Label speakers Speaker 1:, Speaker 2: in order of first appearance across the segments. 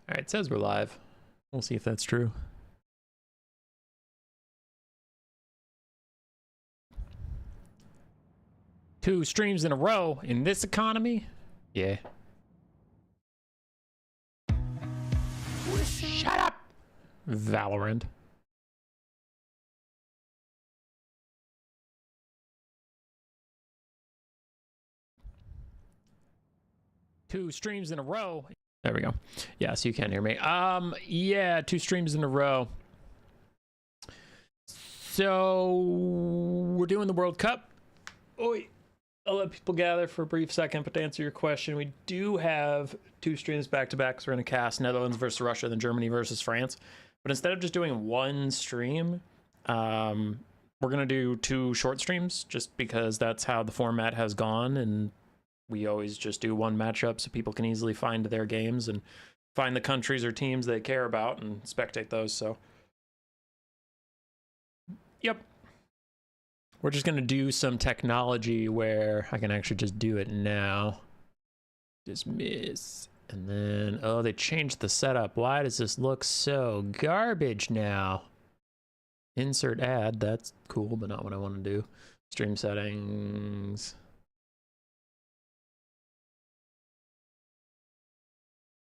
Speaker 1: All right, it says we're live. We'll see if that's true. Two streams in a row in this economy? Yeah. Shut up! Valorant. Two streams in a row. There we go. Yeah, so you can't hear me. Yeah, 2 streams in a row. So we're doing the World Cup. Oi. I'll let people gather for a brief second, but to answer your question, we do have 2 streams back to back. So we're going to cast Netherlands versus Russia, then Germany versus France. But instead of just doing 1 stream, we're going to do 2 short streams just because that's how the format has gone. And we always just do 1 matchup so people can easily find their games and find the countries or teams they care about and spectate those. So, yep. We're just going to do some technology where I can actually just do it now. Dismiss. And then, oh, they changed the setup. Why does this look so garbage now? Insert ad. That's cool, but not what I want to do. Stream settings.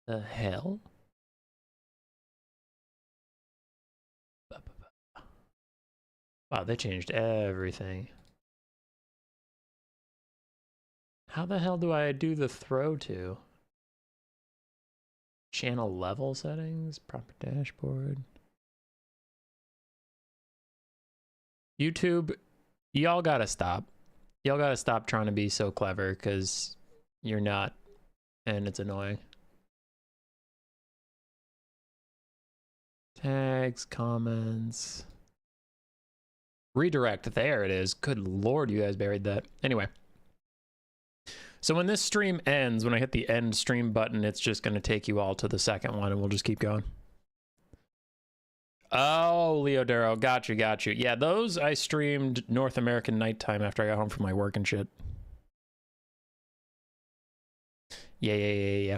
Speaker 1: The hell? Wow, they changed everything. How the hell do I do the throw to? Channel level settings, proper dashboard. YouTube, y'all gotta stop. Y'all gotta stop trying to be so clever because you're not, and it's annoying. Tags, comments. Redirect, there it is. Good lord, you guys buried that. Anyway. So when this stream ends, when I hit the end stream button, it's just going to take you all to the second one and we'll just keep going. Oh, Leodero, got you. Yeah, those I streamed North American nighttime after I got home from my work and shit. Yeah.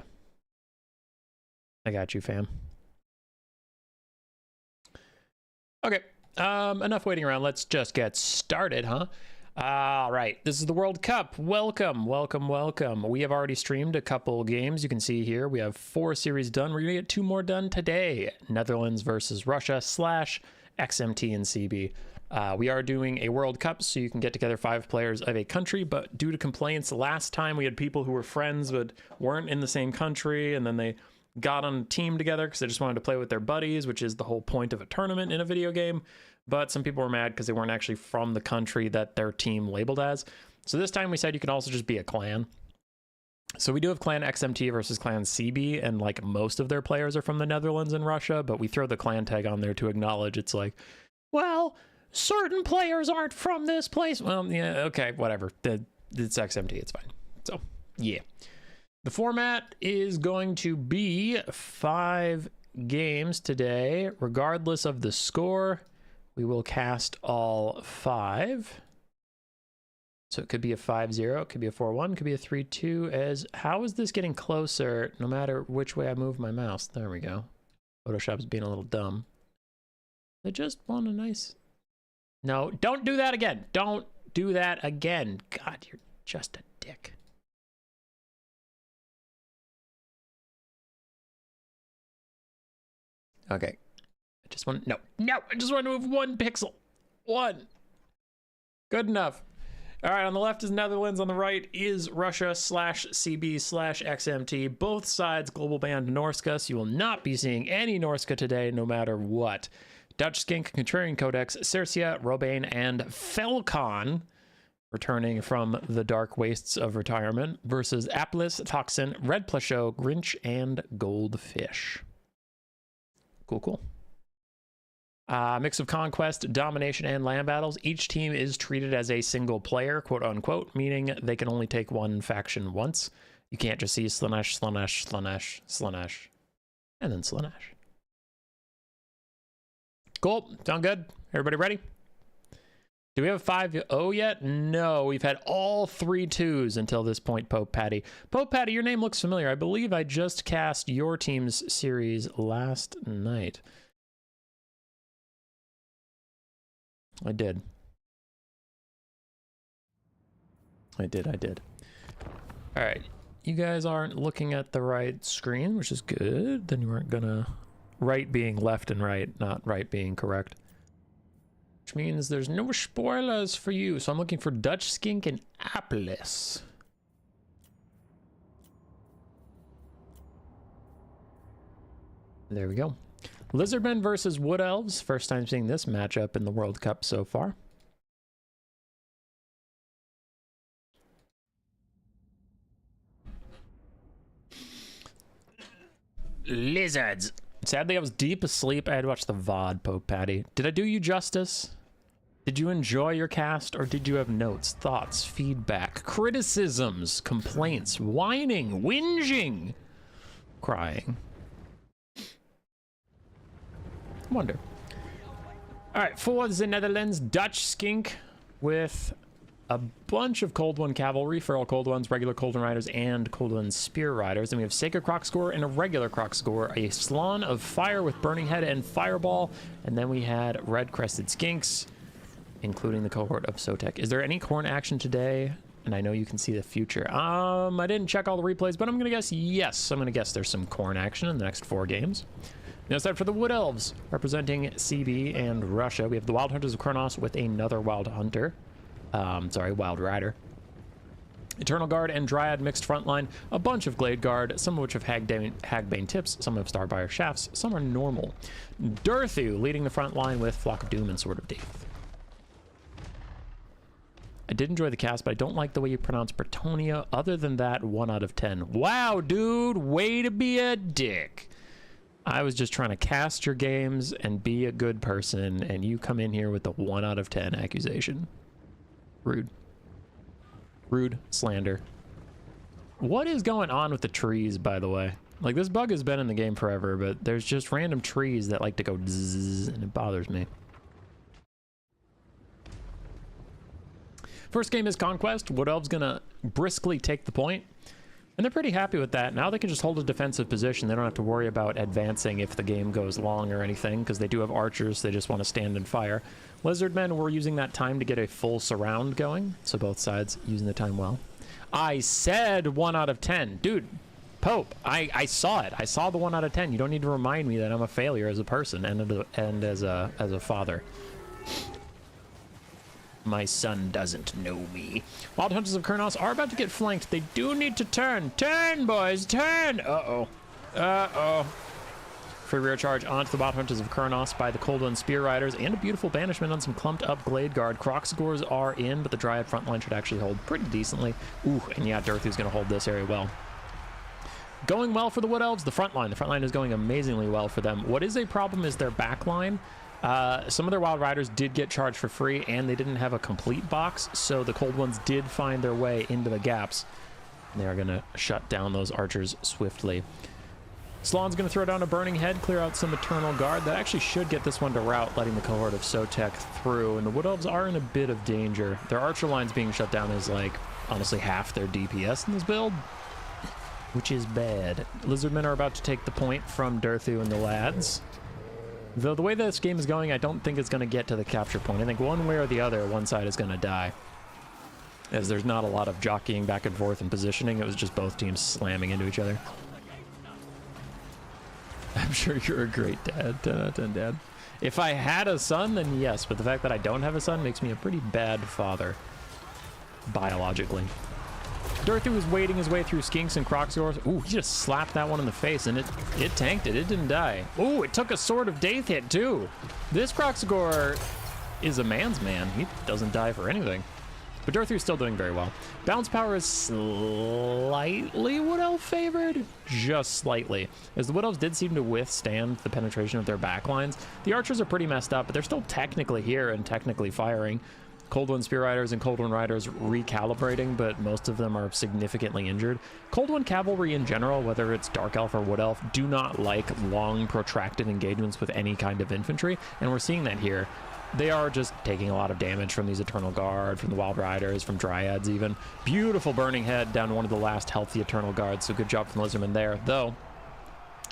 Speaker 1: I got you, fam. Okay. Enough waiting around. Let's just get started, huh? All right. This is the World Cup. Welcome. We have already streamed a couple games. You can see here we have 4 series done. We're going to get 2 more done today. Netherlands versus Russia / XMT and CB. We are doing a World Cup, so you can get together 5 players of a country, but due to complaints, last time we had people who were friends but weren't in the same country, and then they got on a team together because they just wanted to play with their buddies, which is the whole point of a tournament in a video game. But some people were mad because they weren't actually from the country that their team labeled as. So this time we said you can also just be a clan. So we do have clan XMT versus clan CB, and like most of their players are from the Netherlands and Russia, but we throw the clan tag on there to acknowledge it's like, well, certain players aren't from this place. Well, yeah, okay, whatever. It's XMT, it's fine. So, yeah. The format is going to be 5 games today, regardless of the score. We will cast all 5. So it could be a 5-0, it could be a 4-1, it could be a 3-2. As how is this getting closer no matter which way I move my mouse? There we go. Photoshop's being a little dumb. I just want a nice... No, don't do that again. Don't do that again. God, you're just a dick. Okay. I just want... No. I just want to move 1 pixel. 1. Good enough. All right, on the left is Netherlands. On the right is Russia / CB / XMT. Both sides global banned Norska, so you will not be seeing any Norska today, no matter what. Dutch Skink, Contrarian Codex, Cercia, Robane, and Felcon, returning from the dark wastes of retirement, versus Aplis, Toxin, Red Plasho, Grinch, and Goldfish. Cool. Mix of conquest, domination, and land battles. Each team is treated as a single player, quote unquote, meaning they can only take 1 faction once. You can't just see Slaanesh, and then Slaanesh. Cool. Sound good? Everybody ready? Do we have 5-0 yet? No, we've had all 3 2s until this point, Pope Patty. Pope Patty, your name looks familiar. I believe I just cast your team's series last night. I did. I did. All right. You guys aren't looking at the right screen, which is good. Then you weren't gonna... Right being left and right, not right being correct. Which means there's no spoilers for you. So I'm looking for Dutch Skink and Apples. There we go. Lizardmen versus Wood Elves. First time seeing this matchup in the World Cup so far. Lizards. Sadly, I was deep asleep. I had watched the VOD, Pope Patty. Did I do you justice? Did you enjoy your cast, or did you have notes, thoughts, feedback, criticisms, complaints, whining, whinging, crying? I wonder. All right, for the Netherlands, Dutch Skink with a bunch of Cold One Cavalry, Feral Cold Ones, regular Cold One Riders, and Cold One Spear Riders. Then we have Sacred Crocscore and a regular Crocscore, a Slan of Fire with Burning Head and Fireball, and then we had Red Crested Skinks, including the cohort of Tzeentch. Is there any corn action today? And I know you can see the future. I didn't check all the replays, but I'm gonna guess yes. I'm gonna guess there's some corn action in the next 4 games. Now it's time for the Wood Elves, representing CB and Russia. We have the Wild Hunters of Kronos with another Wild Hunter. Wild Rider. Eternal Guard and Dryad mixed frontline, a bunch of Glade Guard, some of which have Hagbane tips, some have Starfire shafts, some are normal. Durthu leading the front line with Flock of Doom and Sword of Death. I did enjoy the cast, but I don't like the way you pronounce Bretonia. Other than that, 1 out of 10. Wow, dude, way to be a dick. I was just trying to cast your games and be a good person, and you come in here with the 1 out of 10 accusation. Rude. Rude. Slander. What is going on with the trees, by the way? Like, this bug has been in the game forever, but there's just random trees that like to go zzz, and it bothers me. First game is Conquest. Wood Elves gonna briskly take the point, and they're pretty happy with that. Now they can just hold a defensive position. They don't have to worry about advancing if the game goes long or anything, because they do have archers. They just want to stand and fire. Lizardmen were using that time to get a full surround going, so both sides using the time well. I said 1 out of 10. Dude, Pope, I saw it. I saw the 1 out of 10. You don't need to remind me that I'm a failure as a person and as a father. My son doesn't know me. Wild Hunters of Kronos are about to get flanked. They do need to turn. Turn, boys, turn! Uh-oh. Uh-oh. Free rear charge onto the Wild Hunters of Kronos by the Cold One Spear Riders, and a beautiful banishment on some clumped up Glade Guard. Crocsgores are in, but the Dryad front line should actually hold pretty decently. Ooh, and yeah, Durthu's gonna hold this area well. Going well for the Wood Elves, the front line. The front line is going amazingly well for them. What is a problem is their back line. Some of their Wild Riders did get charged for free, and they didn't have a complete box, so the Cold Ones did find their way into the gaps. And they are going to shut down those archers swiftly. Slan's going to throw down a Burning Head, clear out some Eternal Guard. That actually should get this one to rout, letting the cohort of Tzeentch through. And the Wood Elves are in a bit of danger. Their archer lines being shut down is, like, honestly half their DPS in this build, which is bad. Lizardmen are about to take the point from Durthu and the lads. Though the way this game is going, I don't think it's going to get to the capture point. I think one way or the other, one side is going to die, as there's not a lot of jockeying back and forth and positioning. It was just both teams slamming into each other. I'm sure you're a great dad. 10 out of 10 dad. If I had a son, then yes, but the fact that I don't have a son makes me a pretty bad father, biologically. Durthu was wading his way through Skinks and Crocsgores. Ooh, he just slapped that one in the face, and it tanked it. It didn't die. Ooh, it took a Sword of Death hit, too. This Crocsgore is a man's man. He doesn't die for anything. But Durthu's still doing very well. Balance power is slightly Wood Elf favored. Just slightly. As the Wood Elves did seem to withstand the penetration of their backlines. The archers are pretty messed up, but they're still technically here and technically firing. Cold One Spear Riders and Cold One Riders recalibrating, but most of them are significantly injured. Cold One Cavalry in general, whether it's Dark Elf or Wood Elf, do not like long, protracted engagements with any kind of infantry, and we're seeing that here. they are just taking a lot of damage from these Eternal Guard, from the Wild Riders, from Dryads even. Beautiful Burning Head down to one of the last healthy Eternal Guards, so good job from the Lizardmen there. Though,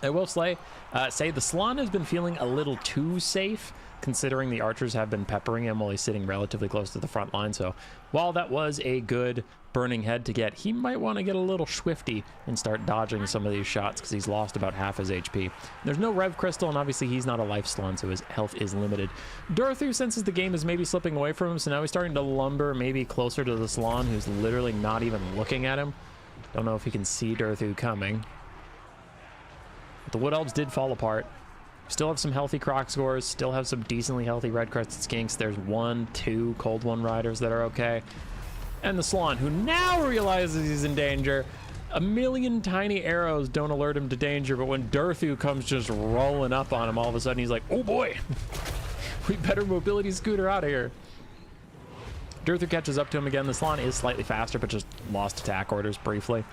Speaker 1: I will say the Salon has been feeling a little too safe, considering the archers have been peppering him while he's sitting relatively close to the front line. So while that was a good Burning Head to get, he might want to get a little swifty and start dodging some of these shots because he's lost about half his HP. There's no Rev Crystal, and obviously he's not a life Salon, so his health is limited. Durthu senses the game is maybe slipping away from him, so now he's starting to lumber maybe closer to the Salon, who's literally not even looking at him. Don't know if he can see Durthu coming. But the Wood Elves did fall apart. Still have some healthy Croc scores, still have some decently healthy Red-Crested Skinks. There's 1, 2 Cold One Riders that are okay. And the Salon, who now realizes he's in danger. A million tiny arrows don't alert him to danger, but when Durthu comes just rolling up on him, all of a sudden he's like, oh boy, we better mobility scooter out of here. Durthu catches up to him again. The Salon is slightly faster, but just lost attack orders briefly.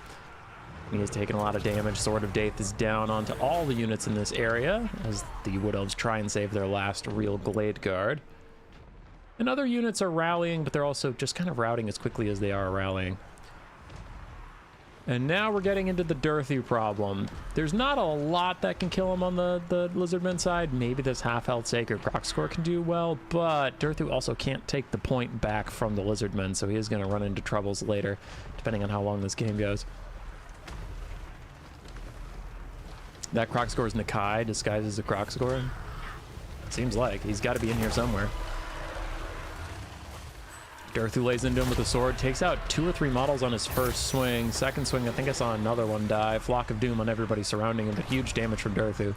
Speaker 1: He has taken a lot of damage. Sword of Daith is down onto all the units in this area as the Wood Elves try and save their last real Glade Guard. And other units are rallying, but they're also just kind of routing as quickly as they are rallying. And now we're getting into the Durthu problem. There's not a lot that can kill him on the Lizardmen side. Maybe this half-health Sacred Croc score can do well, but Durthu also can't take the point back from the Lizardmen, so he is going to run into troubles later, depending on how long this game goes. That Croc score is Nakai disguised as a Croc score. Seems like he's got to be in here somewhere. Durthu lays into him with a sword, takes out 2 or 3 models on his first swing. Second swing, I think I saw another one die. Flock of Doom on everybody surrounding him, but huge damage from Durthu.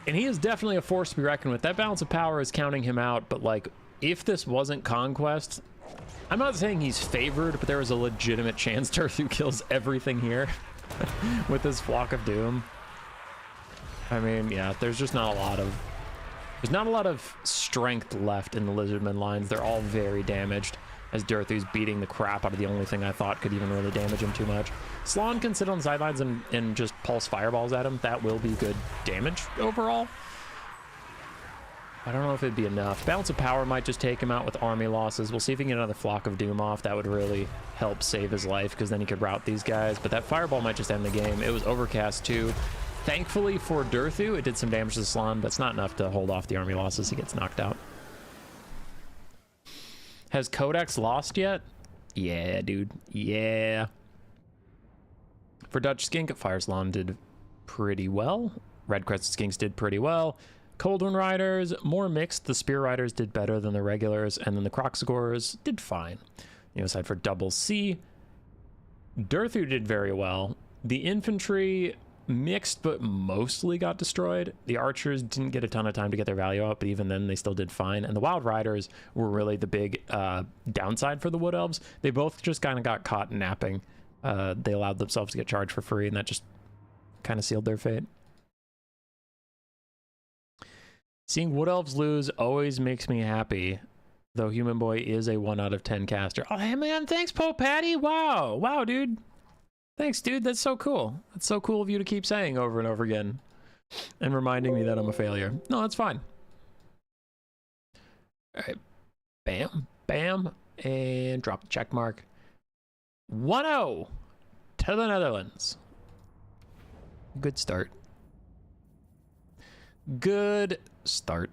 Speaker 1: And he is definitely a force to be reckoned with. That balance of power is counting him out, but like, if this wasn't Conquest, I'm not saying he's favored, but there is a legitimate chance Durthu kills everything here. With his Flock of Doom. I mean, yeah, there's just not a lot of strength left in the Lizardmen lines. They're all very damaged as Durthu's beating the crap out of the only thing I thought could even really damage him too much. Salon can sit on the sidelines and just pulse fireballs at him. That will be good damage overall. I don't know if it'd be enough. Balance of power might just take him out with army losses. We'll see if he can get another Flock of Doom off. That would really help save his life, because then he could rout these guys. But that fireball might just end the game. It was overcast too. Thankfully for Durthu, it did some damage to the Salon, but it's not enough to hold off the army losses. He gets knocked out. Has Codex lost yet? Yeah, dude. Yeah. For Dutch Skink, Fire Salon did pretty well. Red Crested Skinks did pretty well. Cold One Riders, more mixed. The Spear Riders did better than the regulars, and then the Croc Scores did fine. You know, aside for Double C, Durthu did very well. The infantry mixed, but mostly got destroyed. The archers didn't get a ton of time to get their value out, but even then they still did fine. And the Wild Riders were really the big downside for the Wood Elves. They both just kind of got caught napping. They allowed themselves to get charged for free, and that just kind of sealed their fate. Seeing Wood Elves lose always makes me happy, though Human Boy is a 1 out of 10 caster. Oh, hey man, thanks, Poe Patty. Wow. Wow, dude. Thanks, dude. That's so cool. That's so cool of you to keep saying over and over again and reminding me that I'm a failure. No, that's fine. All right. Bam, bam, and drop the check mark. 1-0 to the Netherlands. Good start. Good start.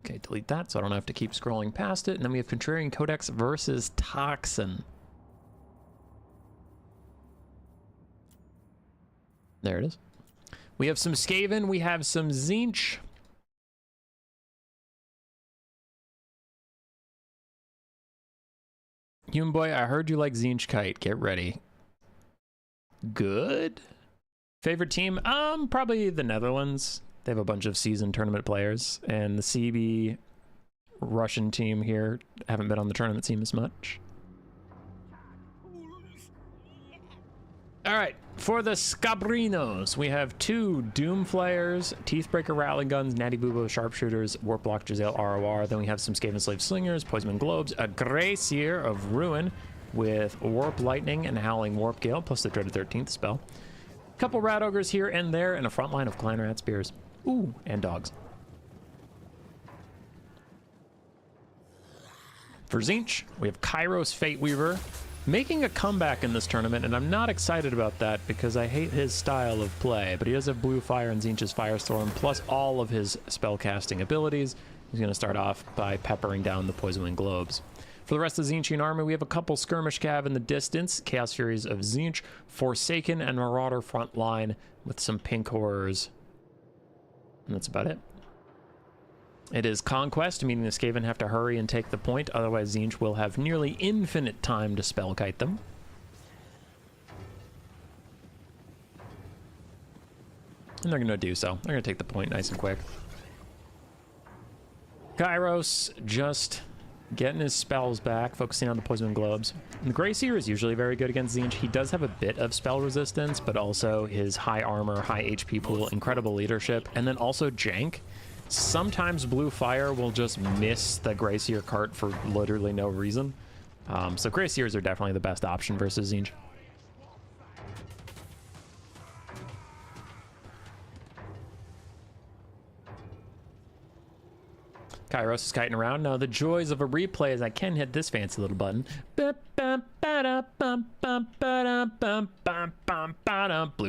Speaker 1: Okay, delete that so I don't have to keep scrolling past it. And then we have Contrarian Codex versus Toxin. There it is. We have some Skaven. We have some Tzeentch. Human Boy, I heard you like Tzeentch Kite. Get ready. Good. Favorite team? Probably the Netherlands. They have a bunch of seasoned tournament players, and the CB Russian team here haven't been on the tournament team as much. All right, for the Scabrinos, we have 2 Doom Flayers, Teethbreaker Rattling Guns, Natty Boobo Sharpshooters, Warp Block Giselle ROR. Then we have some Skaven Slave Slingers, Poisonman Globes, a Gracier of Ruin with Warp Lightning and Howling Warp Gale, plus the Dreaded 13th spell. Couple Rat Ogres here and there, and a front line of Clan Rat Spears. Ooh, and dogs. For Tzeentch, we have Kairos Fate Weaver making a comeback in this tournament, and I'm not excited about that because I hate his style of play, but he does have Blue Fire and Tzeentch's Firestorm, plus all of his spellcasting abilities. He's going to start off by peppering down the Poison Wing Globes. For the rest of the Tzeentchian army, we have a couple Skirmish Cav in the distance, Chaos Furies of Tzeentch, Forsaken and Marauder front line with some Pink Horrors. And that's about it. It is Conquest, meaning the Skaven have to hurry and take the point, otherwise Tzeentch will have nearly infinite time to spellkite them. And they're going to do so. They're going to take the point nice and quick. Kairos just getting his spells back, focusing on the Poison Globes. And the Grey Seer is usually very good against Tzeentch. He does have a bit of spell resistance, but also his high armor, high HP pool, incredible leadership, and then also jank. Sometimes Blue Fire will just miss the Grey Seer cart for literally no reason. So Grey Seers are definitely the best option versus Tzeentch. Kairos is kiting around. Now, the joys of a replay is I can hit this fancy little button. Blue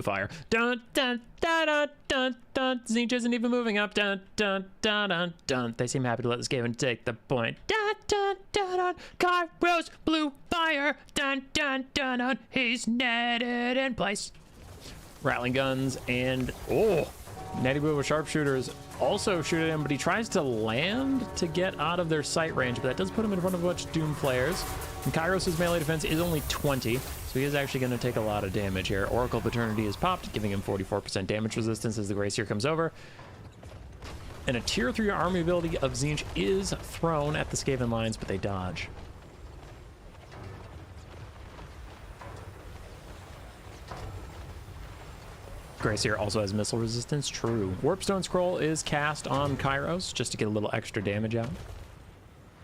Speaker 1: Fire. Dun, dun, dun, dun, dun, dun. Tzeentch isn't even moving up. Dun, dun, dun, dun, dun. They seem happy to let this Skaven take the point. Dun, dun, dun, dun. Kairos, Blue Fire. Dun, dun, dun, dun. He's netted in place. Rattling guns and... oh! Natty Boo with sharpshooters also shoot at him, but he tries to land to get out of their sight range, but that does put him in front of a bunch of Doom Flayers. And Kairos' melee defense is only 20, so he is actually going to take a lot of damage here. Oracle of Eternity is popped, giving him 44% damage resistance as the Grey Seer comes over. And a tier 3 army ability of Tzeentch is thrown at the Skaven lines, but they dodge. Grey Seer also has missile resistance, true. Warpstone Scroll is cast on Kairos just to get a little extra damage out.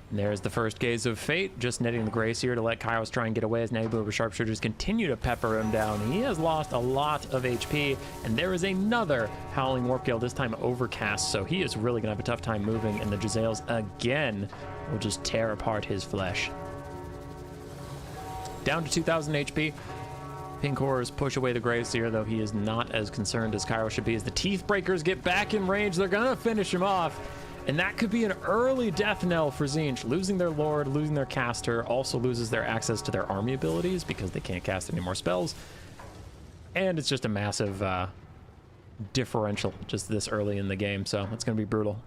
Speaker 1: And there's the first Gaze of Fate, just netting the Grey Seer to let Kairos try and get away as Nabu sharpshooters continue to pepper him down. He has lost a lot of HP, and there is another Howling Warp Gale, this time overcast, so he is really gonna have a tough time moving, and the Jezzails again will just tear apart his flesh. Down to 2,000 HP. Pink Horrors push away the Grey Seer, though he is not as concerned as Kairos should be. As the Teeth Breakers get back in range, they're gonna finish him off. And that could be an early death knell for Tzeentch. Losing their Lord, losing their caster, also loses their access to their army abilities because they can't cast any more spells. And it's just a massive differential just this early in the game, so it's gonna be brutal.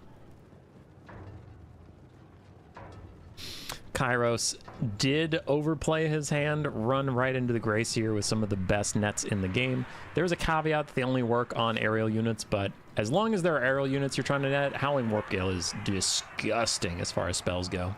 Speaker 1: Kairos did overplay his hand, run right into the Grey Seer with some of the best nets in the game. There's a caveat that they only work on aerial units, but as long as there are aerial units you're trying to net, Howling Warp Gale is disgusting as far as spells go.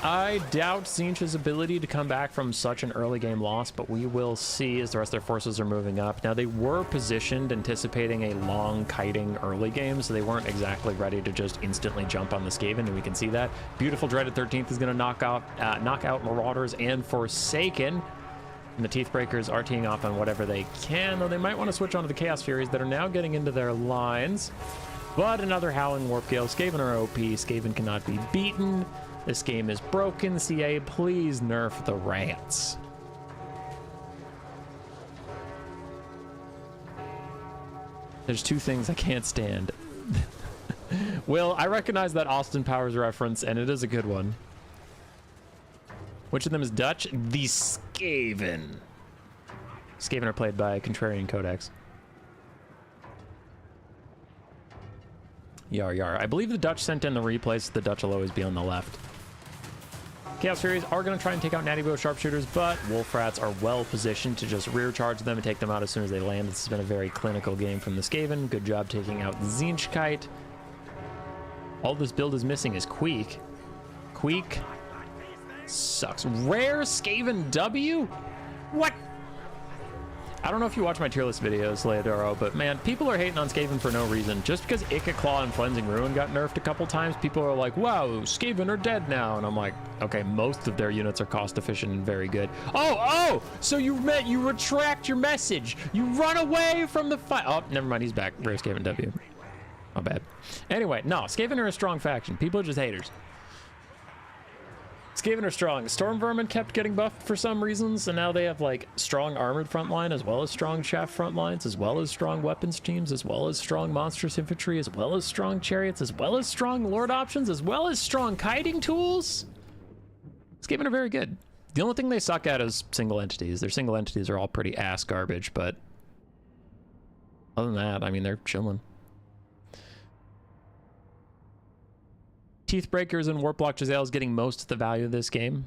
Speaker 1: I doubt Tzeentch's ability to come back from such an early game loss, but we will see as the rest of their forces are moving up. Now, they were positioned anticipating a long kiting early game, so they weren't exactly ready to just instantly jump on the Skaven, and we can see that. Beautiful Dreaded 13th is going to knock out Marauders and Forsaken. And the Teeth Breakers are teeing off on whatever they can, though they might want to switch onto the Chaos Furies that are now getting into their lines. But another Howling Warp Gale. Skaven are OP. Skaven cannot be beaten. This game is broken. CA, please nerf the rats. There's two things I can't stand. Will, I recognize that Austin Powers reference, and it is a good one. Which of them is Dutch? The Skaven. Skaven are played by Contrarian Codex. Yar yar. I believe the Dutch sent in the replays, so the Dutch will always be on the left. Chaos Furies are going to try and take out Natty Bow sharpshooters, but Wolf Rats are well positioned to just rear charge them and take them out as soon as they land. This has been a very clinical game from the Skaven. Good job taking out Tzeentch Kite. All this build is missing is Queek. Queek sucks. Rare Skaven W? What? I don't know if you watch my tier list videos, Leodoro, but man, people are hating on Skaven for no reason. Just because Ica Claw and Cleansing Ruin got nerfed a couple times, people are like, wow, Skaven are dead now. And I'm like, okay, most of their units are cost efficient and very good. Oh, so you retract your message. You run away from the fight. Oh, never mind, he's back. Rare Skaven W. My bad. Anyway, no, Skaven are a strong faction. People are just haters. Skaven are strong. Storm Vermin kept getting buffed for some reasons, and now they have like strong armored front line, as well as strong shaft front lines, as well as strong weapons teams, as well as strong monstrous infantry, as well as strong chariots, as well as strong lord options, as well as strong kiting tools. Skaven are very good. The only thing they suck at is single entities. Their single entities are all pretty ass garbage, but other than that, I mean, they're chilling. Teethbreakers and Warplock Giselle is getting most of the value of this game.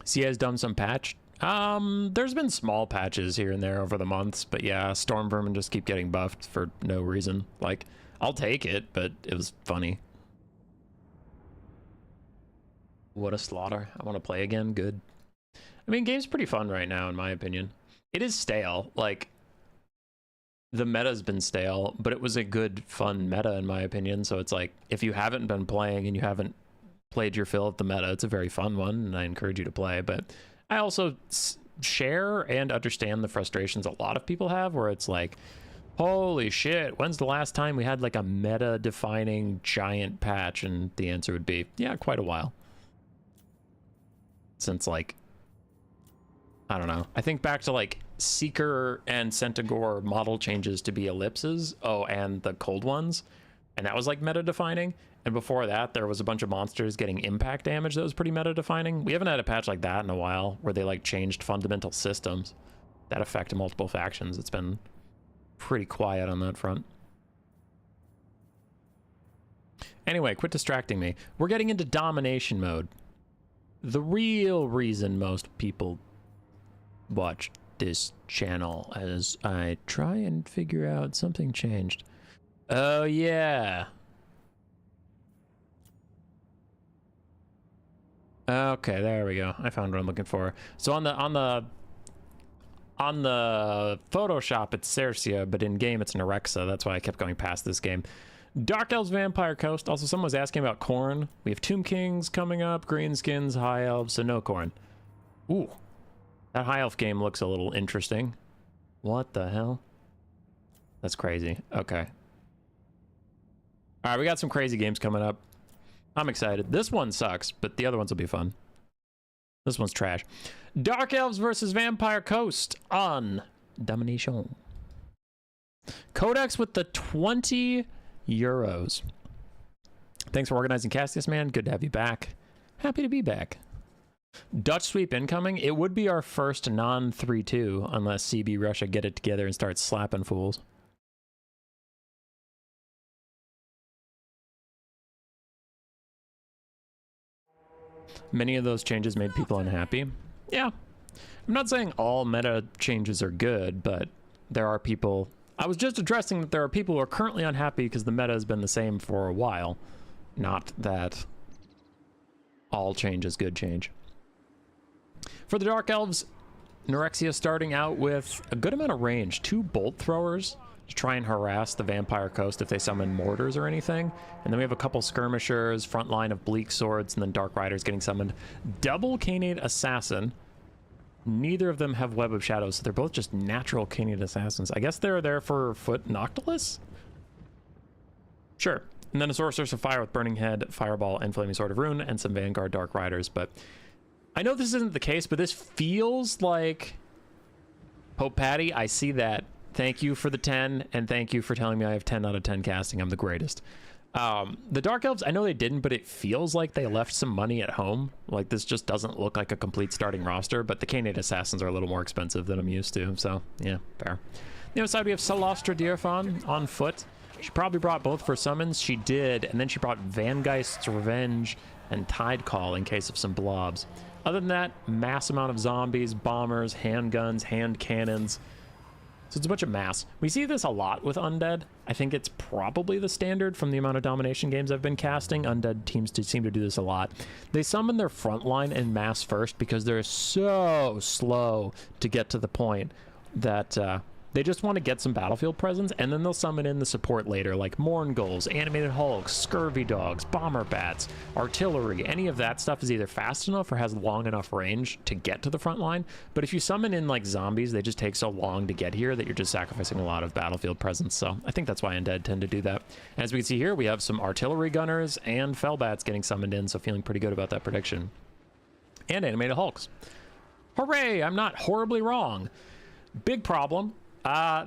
Speaker 1: CA has done some patch. There's been small patches here and there over the months, but yeah, Storm Vermin just keep getting buffed for no reason. Like, I'll take it, but it was funny. What a slaughter. I want to play again. Good. I mean, game's pretty fun right now, in my opinion. It is stale. Like, the meta's been stale, but it was a good, fun meta, in my opinion. So it's like, if you haven't been playing and you haven't played your fill of the meta, it's a very fun one, and I encourage you to play. But I also share and understand the frustrations a lot of people have, where it's like, holy shit, when's the last time we had like a meta-defining giant patch? And the answer would be, yeah, quite a while. Since like, I don't know. I think back to like Seeker and Centaur model changes to be ellipses. Oh, and the cold ones. And that was like meta defining. And before that, there was a bunch of monsters getting impact damage that was pretty meta defining. We haven't had a patch like that in a while, where they like changed fundamental systems that affect multiple factions. It's been pretty quiet on that front. Anyway, quit distracting me. We're getting into domination mode. The real reason most people watch this channel, as I try and figure out something changed. Oh yeah. Okay, there we go. I found what I'm looking for. So on the Photoshop it's Cercia, but in game it's Nerexa. That's why I kept going past this game. Dark Elves Vampire Coast. Also, someone was asking about Khorne. We have Tomb Kings coming up, Greenskins, High Elves, so no Khorne. Ooh. That High Elf game looks a little interesting. What the hell? That's crazy. Okay. Alright, we got some crazy games coming up. I'm excited. This one sucks, but the other ones will be fun. This one's trash. Dark Elves versus Vampire Coast on Domination. Codex with the 20 euros. Thanks for organizing Cassius, man. Good to have you back. Happy to be back. Dutch sweep incoming. It would be our first non-3-2 unless CB Russia get it together and start slapping fools. Many of those changes made people unhappy. Yeah. I'm not saying all meta changes are good, but there are people... I was just addressing that there are people who are currently unhappy because the meta has been the same for a while. Not that all change is good change. For the Dark Elves, Neurexia starting out with a good amount of range. 2 bolt throwers to try and harass the Vampire Coast if they summon mortars or anything. And then we have a couple skirmishers, front line of bleak swords, and then Dark Riders getting summoned. Double Canid Assassin. Neither of them have Web of Shadows, so they're both just natural Canid Assassins. I guess they're there for Foot Noctilus? Sure. And then a Sorceress of Fire with Burning Head, Fireball, and Flaming Sword of Rune, and some Vanguard Dark Riders. But I know this isn't the case, but this feels like... Pope Patty, I see that. Thank you for the 10, and thank you for telling me I have 10 out of 10 casting. I'm the greatest. The Dark Elves, I know they didn't, but it feels like they left some money at home. Like, this just doesn't look like a complete starting roster, but the Canid Assassins are a little more expensive than I'm used to, so, yeah, fair. The other side, we have Salastra Deerfawn on foot. She probably brought both for summons. She did, and then she brought Vangeist's Revenge and Tide Call in case of some blobs. Other than that, mass amount of zombies, bombers, handguns, hand cannons. So it's a bunch of mass. We see this a lot with Undead. I think it's probably the standard from the amount of domination games I've been casting. Undead teams seem to do this a lot. They summon their front line en masse first because they're so slow to get to the point that They just want to get some battlefield presence, and then they'll summon in the support later, like Mourngulls, Animated Hulks, Scurvy Dogs, Bomber Bats, Artillery. Any of that stuff is either fast enough or has long enough range to get to the front line. But if you summon in like zombies, they just take so long to get here that you're just sacrificing a lot of battlefield presence. So I think that's why Undead tend to do that. And as we can see here, we have some Artillery Gunners and Fellbats getting summoned in, so feeling pretty good about that prediction. And Animated Hulks. Hooray! I'm not horribly wrong. Big problem.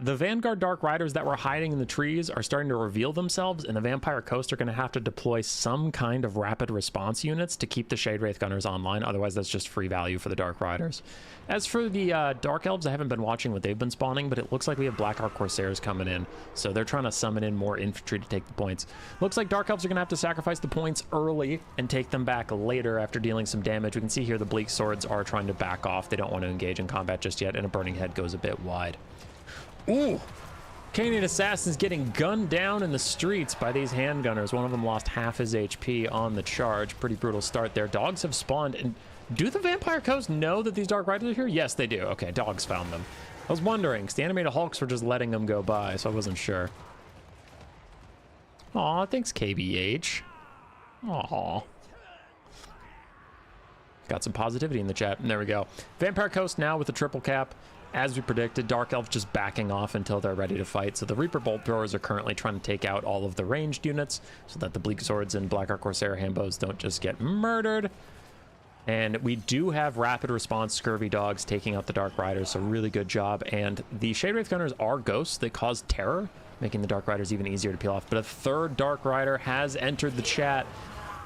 Speaker 1: The Vanguard Dark Riders that were hiding in the trees are starting to reveal themselves, and the Vampire Coast are going to have to deploy some kind of rapid response units to keep the Shade Wraith Gunners online. Otherwise, that's just free value for the Dark Riders. As for the Dark Elves, I haven't been watching what they've been spawning, but it looks like we have Black Ark Corsairs coming in. So they're trying to summon in more infantry to take the points. Looks like Dark Elves are going to have to sacrifice the points early and take them back later after dealing some damage. We can see here the Bleak Swords are trying to back off. They don't want to engage in combat just yet, and a Burning Head goes a bit wide. Ooh, Canadian Assassin's getting gunned down in the streets by these handgunners. One of them lost half his HP on the charge. Pretty brutal start there. Dogs have spawned. And do the Vampire Coast know that these Dark Riders are here? Yes, they do. Okay, dogs found them. I was wondering, because the Animated Hulks were just letting them go by, so I wasn't sure. Aw, thanks, KBH. Aw. Got some positivity in the chat, and there we go. Vampire Coast now with the triple cap. As we predicted, Dark Elves just backing off until they're ready to fight. So the Reaper Bolt Throwers are currently trying to take out all of the ranged units so that the Bleak Swords and Black Ark Corsair Handbows don't just get murdered. And we do have rapid response Scurvy Dogs taking out the Dark Riders, so really good job. And the Shade Wraith Gunners are ghosts. They cause terror, making the Dark Riders even easier to peel off. But a third Dark Rider has entered the chat,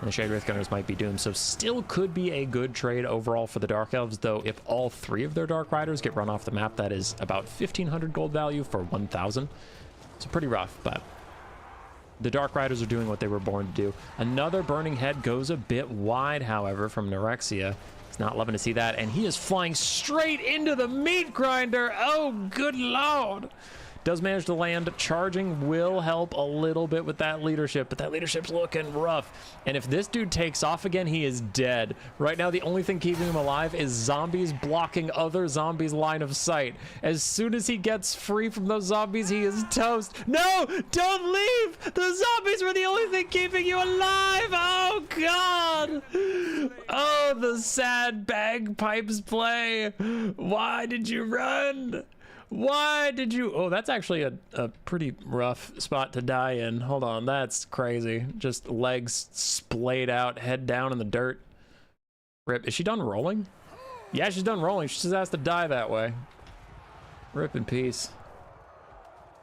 Speaker 1: and the Shade Wraith Gunners might be doomed. So still could be a good trade overall for the Dark Elves, though if all three of their Dark Riders get run off the map, that is about 1,500 gold value for 1,000. So pretty rough, but the Dark Riders are doing what they were born to do. Another Burning Head goes a bit wide, however, from Neurexia. He's not loving to see that, and he is flying straight into the meat grinder. Oh, good lord. Does manage to land. Charging will help a little bit with that leadership, but that leadership's looking rough. And if this dude takes off again, he is dead. Right now, the only thing keeping him alive is zombies blocking other zombies' line of sight. As soon as he gets free from those zombies, he is toast. No, don't leave! The zombies were the only thing keeping you alive! Oh, God! Oh, the sad bagpipes play. Why did you run? Why did you? Oh, that's actually a pretty rough spot to die in. Hold on, that's crazy. Just legs splayed out, head down in the dirt. Rip. Is she done rolling? Yeah, she's done rolling. She just has to die that way. Rip in peace.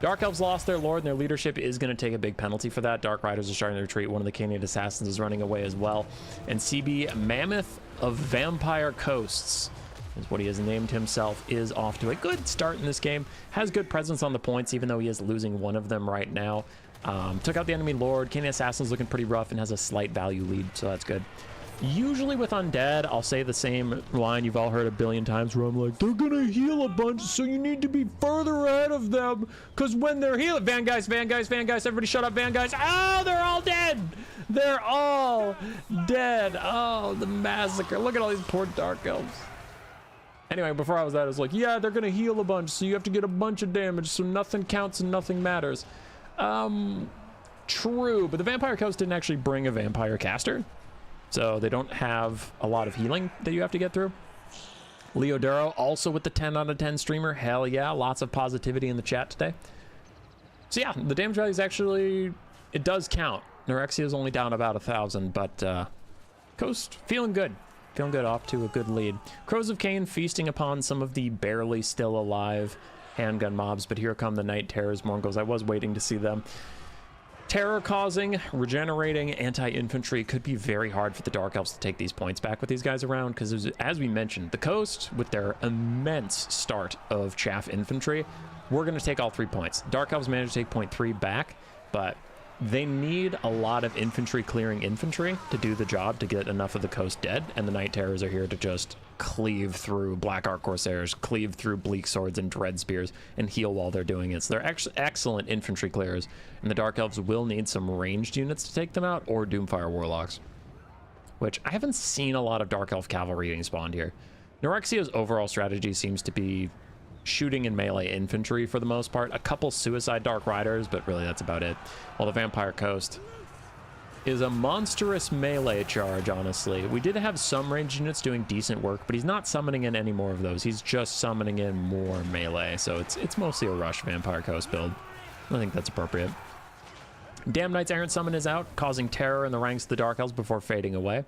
Speaker 1: Dark Elves lost their lord, and their leadership is going to take a big penalty for that. Dark Riders are starting to retreat. One of the Canadian Assassins is running away as well. And CB, Mammoth of Vampire Coasts, is what he has named himself, is off to a good start in this game. Has good presence on the points, even though he is losing one of them right now. Took out the enemy lord. Canadian Assassin's looking pretty rough and has a slight value lead, so that's good. Usually with Undead, I'll say the same line you've all heard a billion times where I'm like, they're gonna heal a bunch, so you need to be further ahead of them, because when they're healing... Van guys, everybody shut up, Van guys. Oh, they're all dead! They're all dead. Oh, the massacre. Look at all these poor Dark Elves. Anyway, before I was that, I was like, yeah, they're gonna heal a bunch, so you have to get a bunch of damage, so nothing counts and nothing matters. True, but the Vampire Coast didn't actually bring a Vampire Caster, so they don't have a lot of healing that you have to get through. Leo Duro, also with the 10 out of 10 streamer. Hell yeah, lots of positivity in the chat today. So yeah, the damage value is actually, it does count. Neurexia is only down about 1,000, but Coast feeling good. Feeling good, off to a good lead. Crows of Cain feasting upon some of the barely still alive handgun mobs, but here come the Night Terrors, Mourngulls. I was waiting to see them. Terror causing, regenerating anti-infantry could be very hard for the Dark Elves to take these points back with these guys around, because as we mentioned, the Coast, with their immense start of chaff infantry, we're going to take all 3 points. Dark Elves managed to take point 3 back, but they need a lot of infantry clearing infantry to do the job to get enough of the Coast dead, and the Night Terrors are here to just cleave through Black Ark Corsairs, cleave through Bleak Swords and Dread Spears, and heal while they're doing it. So they're excellent infantry clearers, and the Dark Elves will need some ranged units to take them out, or Doomfire Warlocks, which I haven't seen a lot of Dark Elf cavalry getting spawned here. Neurexia's overall strategy seems to be shooting and melee infantry for the most part. A couple suicide Dark Riders, but really that's about it. While the Vampire Coast is a monstrous melee charge, honestly. We did have some ranged units doing decent work, but he's not summoning in any more of those. He's just summoning in more melee, so it's mostly a rush Vampire Coast build. I think that's appropriate. Damn Knight's Errant Summon is out, causing terror in the ranks of the Dark Elves before fading away.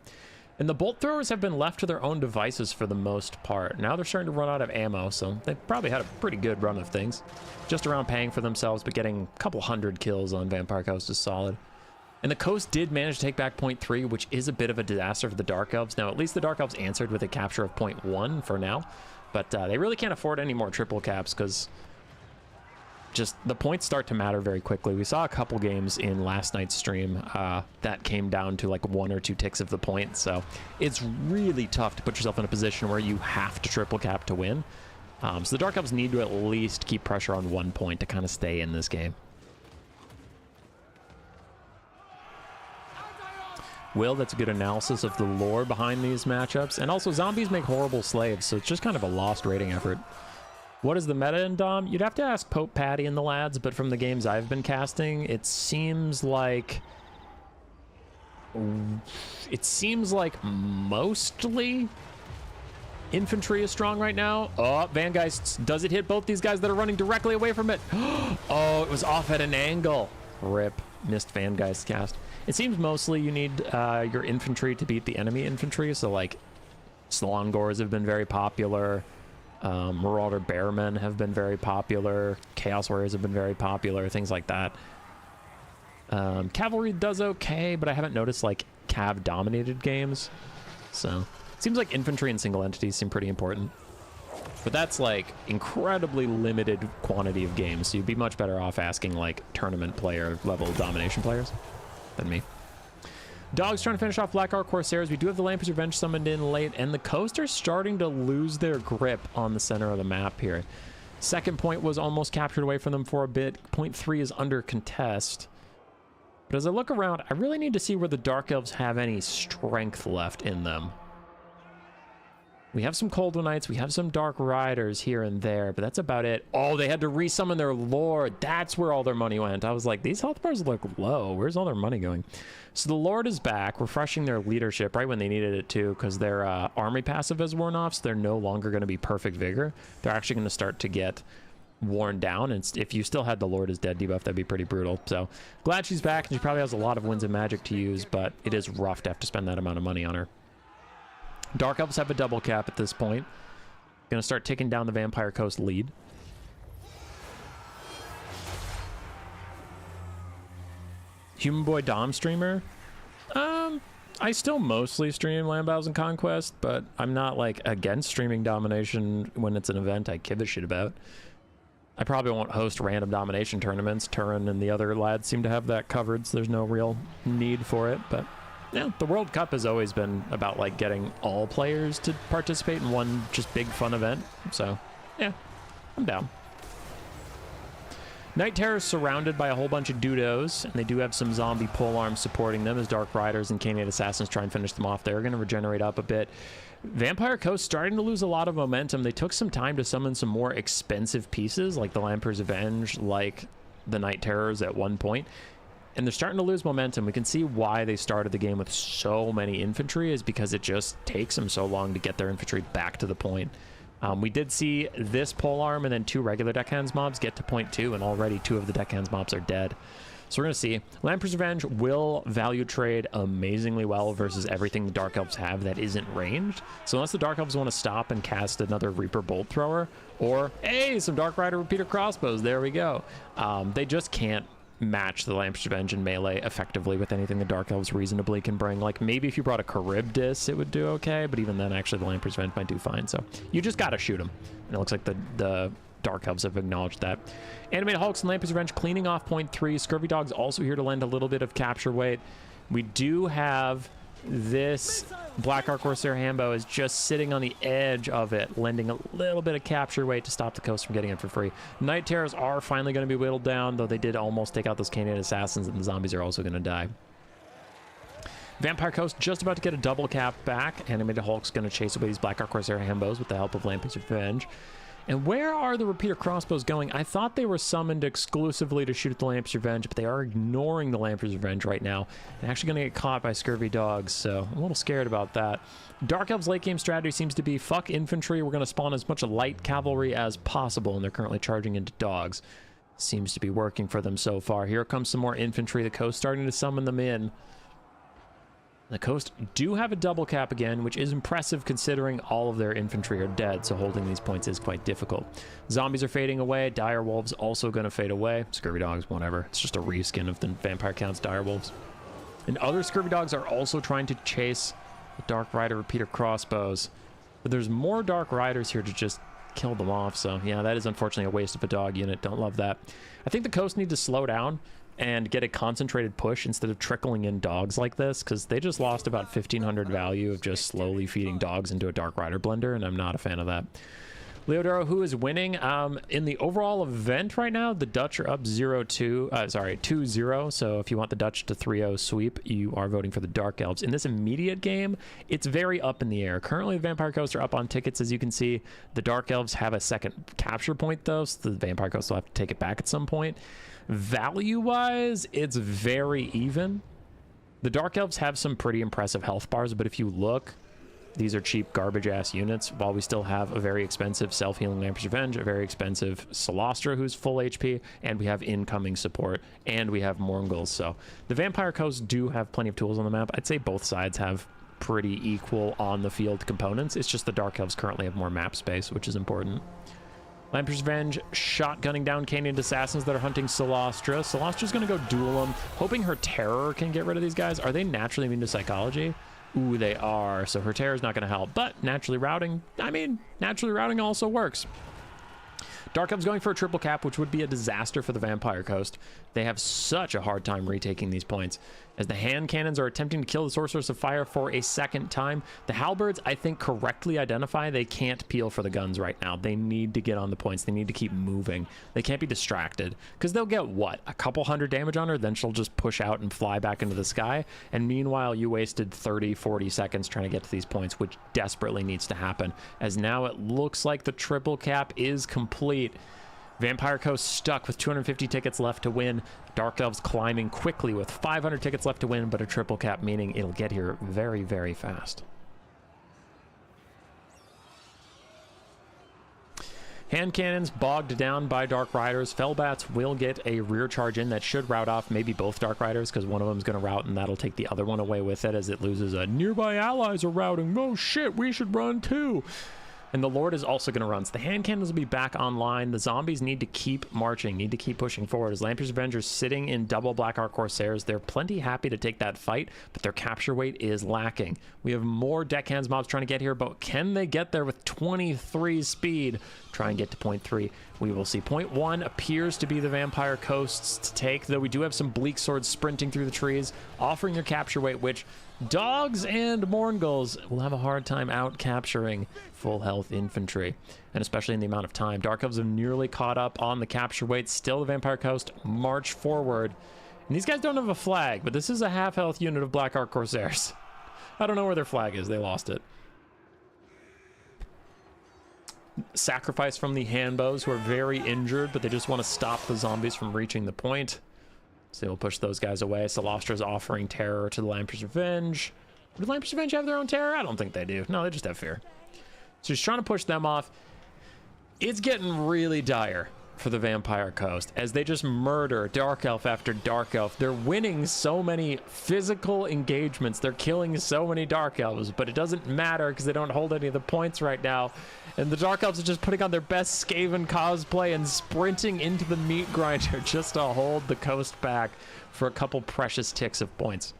Speaker 1: And the Bolt Throwers have been left to their own devices for the most part. Now they're starting to run out of ammo, so they probably had a pretty good run of things. Just around paying for themselves, but getting a couple hundred kills on Vampire Coast is solid. And the Coast did manage to take back point 3, which is a bit of a disaster for the Dark Elves. Now, at least the Dark Elves answered with a capture of point 1 for now. But they really can't afford any more triple caps because just the points start to matter very quickly. We saw a couple games in last night's stream that came down to like 1 or 2 ticks of the point. So it's really tough to put yourself in a position where you have to triple cap to win. So the Dark Elves need to at least keep pressure on 1 point to kind of stay in this game. Will, that's a good analysis of the lore behind these matchups. And also, zombies make horrible slaves, so it's just kind of a lost rating effort. What is the meta in Dom? You'd have to ask Pope Patty and the lads, but from the games I've been casting, it seems like mostly infantry is strong right now. Oh, Vangeist, does it hit both these guys that are running directly away from it? Oh, it was off at an angle. Rip, missed Vangeist cast. It seems mostly you need your infantry to beat the enemy infantry. So like Slongors have been very popular. Marauder Bearmen have been very popular. Chaos Warriors have been very popular. Things like that. Cavalry does okay, but I haven't noticed like Cav dominated games. So it seems like infantry and single entities seem pretty important. But that's like incredibly limited quantity of games. So you'd be much better off asking like tournament player level domination players than me. Dog's trying to finish off Black Ark Corsairs. We do have the Lamper's Revenge summoned in late, and the Coast are starting to lose their grip on the center of the map here. Second point was almost captured away from them for a bit. Point 3 is under contest. But as I look around, I really need to see where the Dark Elves have any strength left in them. We have some Cold Knights, we have some Dark Riders here and there, but that's about it. Oh, they had to resummon their Lord. That's where all their money went. I was like, these health bars look low. Where's all their money going? So the Lord is back, refreshing their leadership right when they needed it too, because their army passive has worn off, so they're no longer going to be perfect vigor. They're actually going to start to get worn down, and if you still had the Lord is dead debuff, that'd be pretty brutal. So glad she's back, and she probably has a lot of Winds of Magic to use, but it is rough to have to spend that amount of money on her. Dark Elves have a double cap at this point. Gonna start taking down the Vampire Coast lead. Human Boy Dom streamer? I still mostly stream Land Battles and Conquest, but I'm not like against streaming domination when it's an event I give a shit about. I probably won't host random domination tournaments. Turin and the other lads seem to have that covered, so there's no real need for it, but yeah, the World Cup has always been about like getting all players to participate in one just big fun event. So yeah, I'm down. Night Terror is surrounded by a whole bunch of Dudos, and they do have some zombie polearms supporting them as Dark Riders and Canid Assassins try and finish them off. They're going to regenerate up a bit. Vampire Coast starting to lose a lot of momentum. They took some time to summon some more expensive pieces like the Lamper's Revenge, like the Night Terrors at one point. And they're starting to lose momentum. We can see why they started the game with so many infantry is because it just takes them so long to get their infantry back to the point. We did see this polearm and then 2 regular deckhands mobs get to point 2, and already 2 of the deckhands mobs are dead. So we're going to see. Lamper's Revenge will value trade amazingly well versus everything the Dark Elves have that isn't ranged. So unless the Dark Elves want to stop and cast another Reaper Bolt Thrower, or, hey, some Dark Rider Repeater Crossbows, there we go. They just can't match the Lamper's Revenge in melee effectively with anything the Dark Elves reasonably can bring. Like maybe if you brought a Charybdis it would do okay, but even then actually the Lamper's Revenge might do fine. So you just gotta shoot them, and it looks like the Dark Elves have acknowledged that. Animated Hulks and Lamper's Revenge cleaning off point 3. Scurvy Dog's also here to lend a little bit of capture weight. We do have this Black Ark Corsair Hambo is just sitting on the edge of it, lending a little bit of capture weight to stop the Coast from getting it for free. Night Terrors are finally going to be whittled down, though they did almost take out those Canid Assassins, and the zombies are also going to die. Vampire Coast just about to get a double cap back. Animated Hulk's going to chase away these Black Ark Corsair Hambos with the help of Lamper's Revenge. And where are the repeater crossbows going? I thought they were summoned exclusively to shoot at the Lamper's Revenge, but they are ignoring the Lamper's Revenge right now and actually going to get caught by scurvy dogs, so I'm a little scared about that. Dark Elves' late game strategy seems to be fuck infantry. We're going to spawn as much light cavalry as possible, and they're currently charging into dogs. Seems to be working for them so far. Here comes some more infantry. The coast starting to summon them in. The coast do have a double cap again, which is impressive considering all of their infantry are dead, so holding these points is quite difficult. Zombies are fading away. Dire Wolves also going to fade away. Scurvy dogs, whatever. It's just a reskin of the Vampire Count's Dire Wolves. And other scurvy dogs are also trying to chase the Dark Rider repeater crossbows. But there's more Dark Riders here to just kill them off, so yeah, that is unfortunately a waste of a dog unit. Don't love that. I think the coast need to slow down and get a concentrated push instead of trickling in dogs like this, because they just lost about 1,500 value of just slowly feeding dogs into a Dark Rider blender, and I'm not a fan of that. Leodoro, who is winning in the overall event right now, the Dutch are up 2-0, so if you want the Dutch to 3-0 sweep, you are voting for the Dark Elves. In this immediate game, it's very up in the air. Currently, the Vampire Coast are up on tickets, as you can see. The Dark Elves have a second capture point, though, so the Vampire Coast will have to take it back at some point. Value-wise, it's very even. The Dark Elves have some pretty impressive health bars, but if you look, these are cheap garbage-ass units, while we still have a very expensive self-healing Lamper's Revenge, a very expensive Solastra who's full HP, and we have incoming support, and we have Morngulls. So the Vampire Coast do have plenty of tools on the map. I'd say both sides have pretty equal on-the-field components. It's just the Dark Elves currently have more map space, which is important. Lamper's Revenge shotgunning down Canadian assassins that are hunting Solastra. Solastra's going to go duel them, hoping her terror can get rid of these guys. Are they naturally immune to psychology? Ooh, they are. So her terror is not going to help. But naturally routing, I mean, naturally routing also works. Dark Elves going for a triple cap, which would be a disaster for the Vampire Coast. They have such a hard time retaking these points. As the hand cannons are attempting to kill the Sorceress of Fire for a second time, the halberds, I think, correctly identify they can't peel for the guns right now. They need to get on the points. They need to keep moving. They can't be distracted, because they'll get, what, a couple hundred damage on her, then she'll just push out and fly back into the sky. And meanwhile, you wasted 30, 40 seconds trying to get to these points, which desperately needs to happen. As now it looks like the triple cap is complete. Vampire Coast stuck with 250 tickets left to win. Dark Elves climbing quickly with 500 tickets left to win, but a triple cap meaning it'll get here very, very fast. Hand cannons bogged down by Dark Riders. Fellbats will get a rear charge in that should rout off maybe both Dark Riders, because one of them is going to rout and that'll take the other one away with it as it loses a nearby allies are routing. Oh shit, we should run too. And the Lord is also going to run. So the hand cannons will be back online. The zombies need to keep marching, need to keep pushing forward. As Lamper's Avengers sitting in double Black Ark Corsairs, they're plenty happy to take that fight, but their capture weight is lacking. We have more deckhands mobs trying to get here, but can they get there with 23 speed? Try and get to point 3. We will see. Point 1 appears to be the Vampire Coasts to take, though we do have some Bleak Swords sprinting through the trees, offering their capture weight, which dogs and Morngulls will have a hard time out capturing full health infantry, and especially in the amount of time. Dark Elves have nearly caught up on the capture weight. Still the Vampire Coast march forward. And these guys don't have a flag, but this is a half health unit of Black Ark Corsairs. I don't know where their flag is. They lost it. Sacrifice from the handbows, who are very injured, but they just want to stop the zombies from reaching the point. So they'll push those guys away. Solastra's offering terror to the Lamper's Revenge. Do Lamper's Revenge have their own terror? I don't think they do. No, they just have fear. So she's trying to push them off. It's getting really dire for the Vampire Coast as they just murder Dark Elf after Dark Elf. They're winning so many physical engagements. They're killing so many Dark Elves, but it doesn't matter because they don't hold any of the points right now. And the Dark Elves are just putting on their best Skaven cosplay and sprinting into the meat grinder just to hold the coast back for a couple precious ticks of points.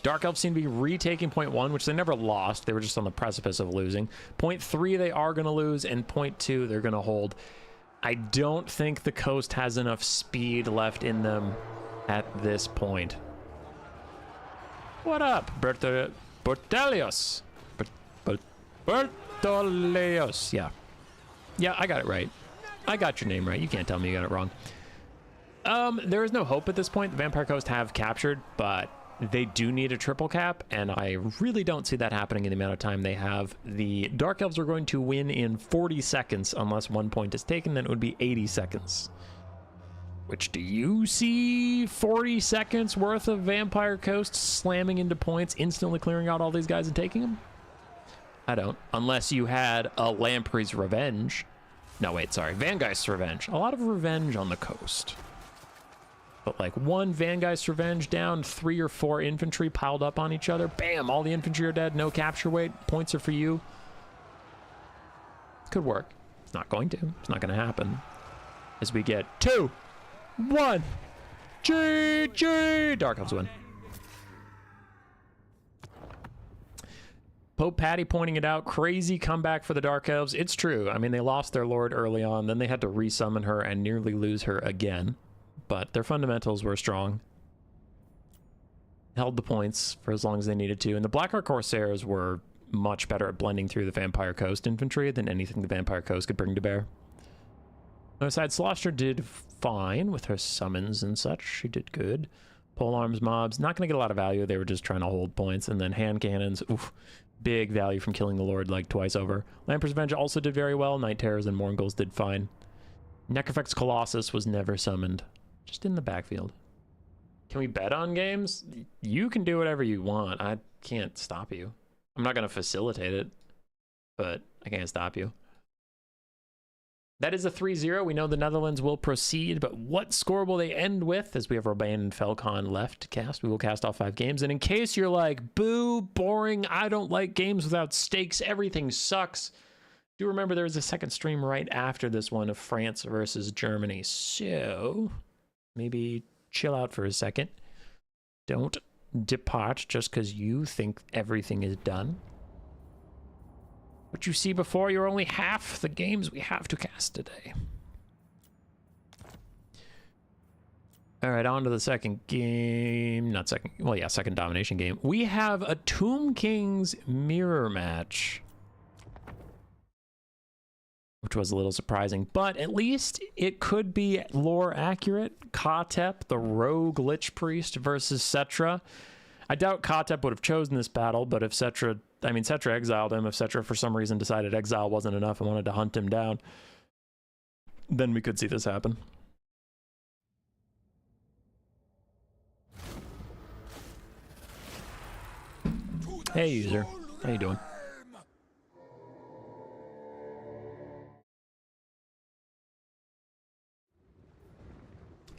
Speaker 1: Dark Elves seem to be retaking point 1, which they never lost. They were just on the precipice of losing. Point 3 they are going to lose, and point 2 they're going to hold. I don't think the coast has enough speed left in them at this point. What up, Bertelios? Bertolios. Yeah, I got it right. I got your name right. You can't tell me you got it wrong. There is no hope at this point. The Vampire Coast have captured, but they do need a triple cap, and I really don't see that happening in the amount of time they have. The Dark Elves are going to win in 40 seconds unless 1 point is taken, then it would be 80 seconds. Which, do you see 40 seconds worth of Vampire Coast slamming into points, instantly clearing out all these guys and taking them? I don't. Unless you had a Lamprey's Revenge. No, wait, sorry. Vangeist's Revenge. A lot of revenge on the coast. But like one Vangeist's Revenge down, 3 or 4 infantry piled up on each other. Bam! All the infantry are dead. No capture weight. Points are for you. Could work. It's not going to. It's not going to happen. As we get 2, 1. GG! Dark Elves win. Pope Patty pointing it out. Crazy comeback for the Dark Elves. It's true. I mean, they lost their lord early on. Then they had to resummon her and nearly lose her again. But their fundamentals were strong. Held the points for as long as they needed to. And the Blackheart Corsairs were much better at blending through the Vampire Coast infantry than anything the Vampire Coast could bring to bear. On the other side, Slaughter did fine with her summons and such. She did good. Polearms mobs, not going to get a lot of value. They were just trying to hold points. And then hand cannons, oof, big value from killing the Lord like twice over. Lamprey's Revenge also did very well. Night Terrors and Morgul's did fine. Necrofex Colossus was never summoned. Just in the backfield. Can we bet on games? You can do whatever you want. I can't stop you. I'm not going to facilitate it, but I can't stop you. That is a 3-0. We know the Netherlands will proceed, but what score will they end with? As we have Robane and Felcon left to cast, we will cast all 5 games. And in case you're like, boo, boring, I don't like games without stakes, everything sucks, do remember there is a second stream right after this one of France versus Germany. So maybe chill out for a second. Don't depart just because you think everything is done. What you see before you are only half the games we have to cast today. All right, on to the second game. Not second, well, yeah, second domination game. We have a Tomb King's mirror match, which was a little surprising, but at least it could be lore accurate. Katep, the rogue Lich Priest versus Settra. I doubt Katep would have chosen this battle, but if Settra, I mean, Settra exiled him. If Settra for some reason decided exile wasn't enough and wanted to hunt him down, then we could see this happen. Hey, user. How you doing?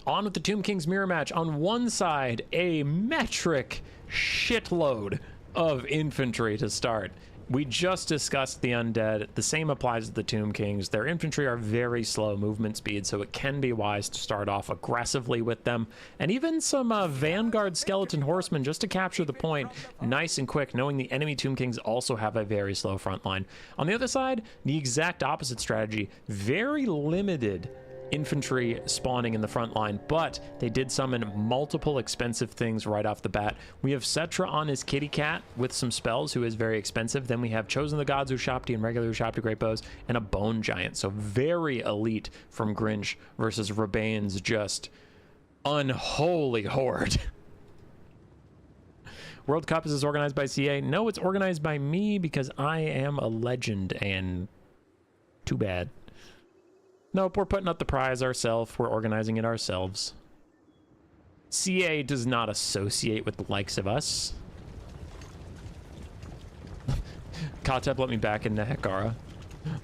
Speaker 1: On with the Tomb King's mirror match. On one side, a metric shitload of infantry to start. We just discussed the undead. The same applies to the Tomb Kings. Their infantry are very slow movement speed, so it can be wise to start off aggressively with them. And even some Vanguard Skeleton Horsemen just to capture the point nice and quick, knowing the enemy Tomb Kings also have a very slow front line. On the other side, the exact opposite strategy. Very limited infantry spawning in the front line, but they did summon multiple expensive things right off the bat. We have Settra on his kitty cat with some spells, who is very expensive. Then we have Chosen the Gods Ushapti and regular Ushapti Great Bows, and a Bone Giant. So very elite from Grinch versus Rabane's just unholy horde. World Cup is organized by CA. No, it's organized by me because I am a legend, and too bad. Nope, we're putting up the prize ourselves. We're organizing it ourselves. CA does not associate with the likes of us. Katep let me back into Hekara.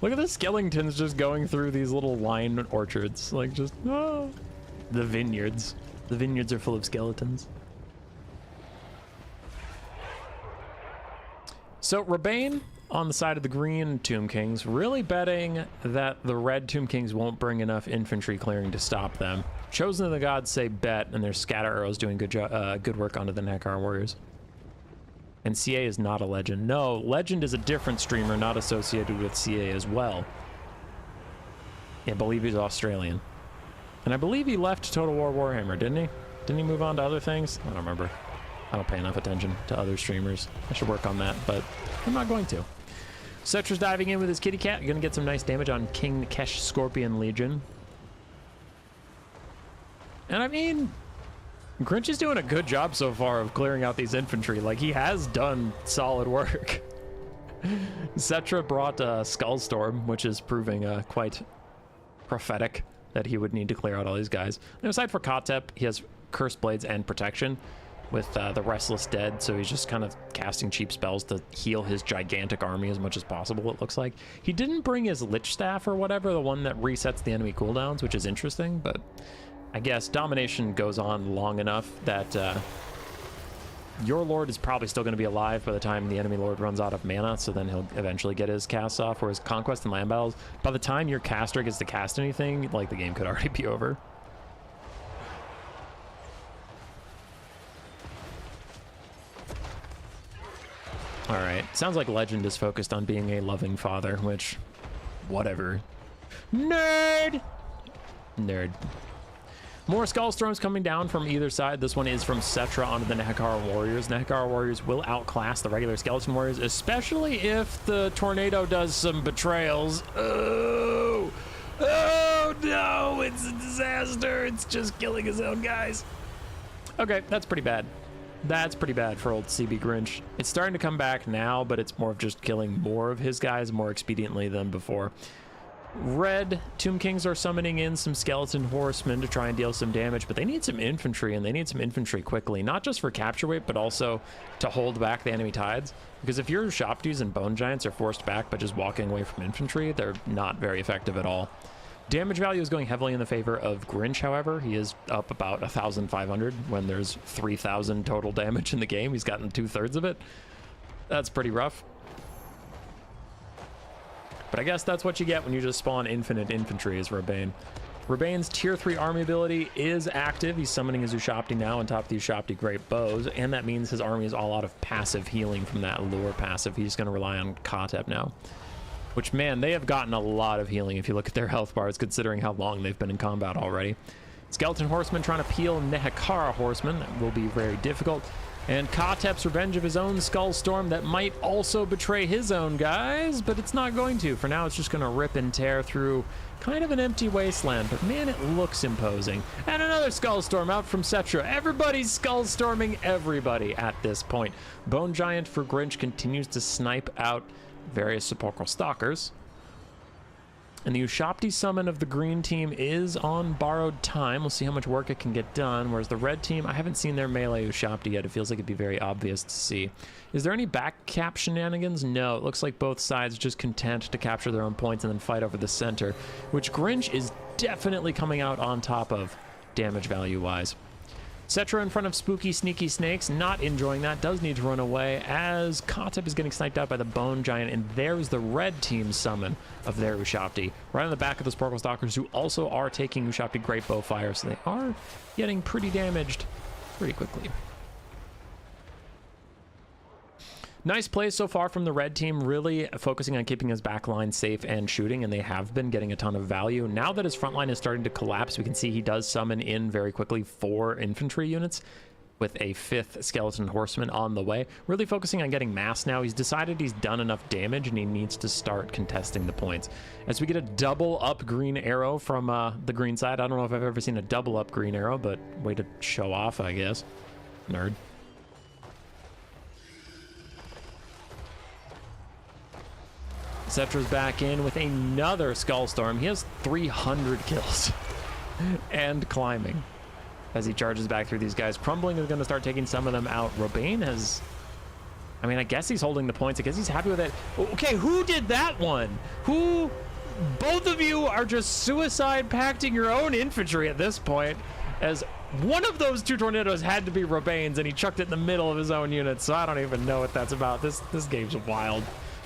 Speaker 1: Look at the skeletons just going through these little wine orchards. Like, just, oh. The vineyards. The vineyards are full of skeletons. So, Rabane on the side of the green Tomb Kings, really betting that the red Tomb Kings won't bring enough infantry clearing to stop them. Chosen of the Gods say bet, and their scatter arrows doing good work onto the Nekar warriors. And CA is not a legend. No, legend is a different streamer not associated with CA as well. I believe he's Australian. And I believe he left Total War Warhammer, didn't he? Didn't he move on to other things? I don't remember. I don't pay enough attention to other streamers. I should work on that, but I'm not going to. Settra's diving in with his kitty cat. You're going to get some nice damage on King Kesh Scorpion Legion. And I mean, Grinch is doing a good job so far of clearing out these infantry. Like, he has done solid work. Tzeentch brought Skullstorm, which is proving quite prophetic that he would need to clear out all these guys. And aside for Kotep, he has Cursed Blades and Protection with the Restless Dead, so he's just kind of casting cheap spells to heal his gigantic army as much as possible, it looks like. He didn't bring his Lich Staff or whatever, the one that resets the enemy cooldowns, which is interesting, but I guess Domination goes on long enough that your Lord is probably still going to be alive by the time the enemy Lord runs out of mana, so then he'll eventually get his casts off, whereas Conquest and Land Battles, by the time your caster gets to cast anything, like, the game could already be over. All right, sounds like Legend is focused on being a loving father, which, whatever. Nerd! Nerd. More Skullstorms coming down from either side. This one is from Tzeentch onto the Nehekara Warriors. Nehekara Warriors will outclass the regular Skeleton Warriors, especially if the Tornado does some betrayals. Oh! Oh no, it's a disaster. It's just killing his own guys. Okay, that's pretty bad. That's pretty bad for old CB Grinch. It's starting to come back now, but it's more of just killing more of his guys more expediently than before. Red Tomb Kings are summoning in some Skeleton Horsemen to try and deal some damage, but they need some infantry, and they need some infantry quickly, not just for capture weight, but also to hold back the enemy tides. Because if your Ushaptis and Bone Giants are forced back by just walking away from infantry, they're not very effective at all. Damage value is going heavily in the favor of Grinch, however. He is up about 1,500 when there's 3,000 total damage in the game. He's gotten 2/3 of it. That's pretty rough. But I guess that's what you get when you just spawn infinite infantry as Rabane. Rabane's tier 3 army ability is active. He's summoning his Ushapti now on top of the Ushapti Great Bows, and that means his army is all out of passive healing from that lure passive. He's going to rely on Kotep now. Which, man, they have gotten a lot of healing if you look at their health bars, considering how long they've been in combat already. Skeleton Horsemen trying to peel Nehekara Horsemen. That will be very difficult. And Kotep's revenge of his own Skullstorm that might also betray his own guys, but it's not going to. For now, it's just going to rip and tear through kind of an empty wasteland, but man, it looks imposing. And another Skullstorm out from Tzeentch. Everybody's Skullstorming everybody at this point. Bone Giant for Grinch continues to snipe out various Sepulchral Stalkers. And the Ushapti summon of the green team is on borrowed time. We'll see how much work it can get done. Whereas the red team, I haven't seen their melee Ushapti yet. It feels like it'd be very obvious to see. Is there any back cap shenanigans? No, it looks like both sides just content to capture their own points and then fight over the center, which Grinch is definitely coming out on top of damage value wise. Tzeentch in front of spooky, sneaky snakes, not enjoying that, does need to run away as Kotep is getting sniped out by the Bone Giant, and there's the red team summon of their Ushapti, right on the back of the Sporkle Stalkers, who also are taking Ushapti Great Bow Fire, so they are getting pretty damaged pretty quickly. Nice plays so far from the red team, really focusing on keeping his back line safe and shooting, and they have been getting a ton of value. Now that his front line is starting to collapse, we can see he does summon in very quickly 4 infantry units with a 5th Skeleton Horseman on the way. Really focusing on getting mass now. He's decided he's done enough damage and he needs to start contesting the points. As we get a double up green arrow from the green side. I don't know if I've ever seen a double up green arrow, but way to show off, I guess. Nerd. Tzeentch's back in with another Skullstorm. He has 300 kills and climbing as he charges back through these guys. Crumbling is going to start taking some of them out. Robane has, I mean, I guess he's holding the points. I guess he's happy with it. Okay, who did that one? Who? Both of you are just suicide pacting your own infantry at this point, as one of those 2 tornadoes had to be Robane's and he chucked it in the middle of his own unit, so I don't even know what that's about. This game's wild.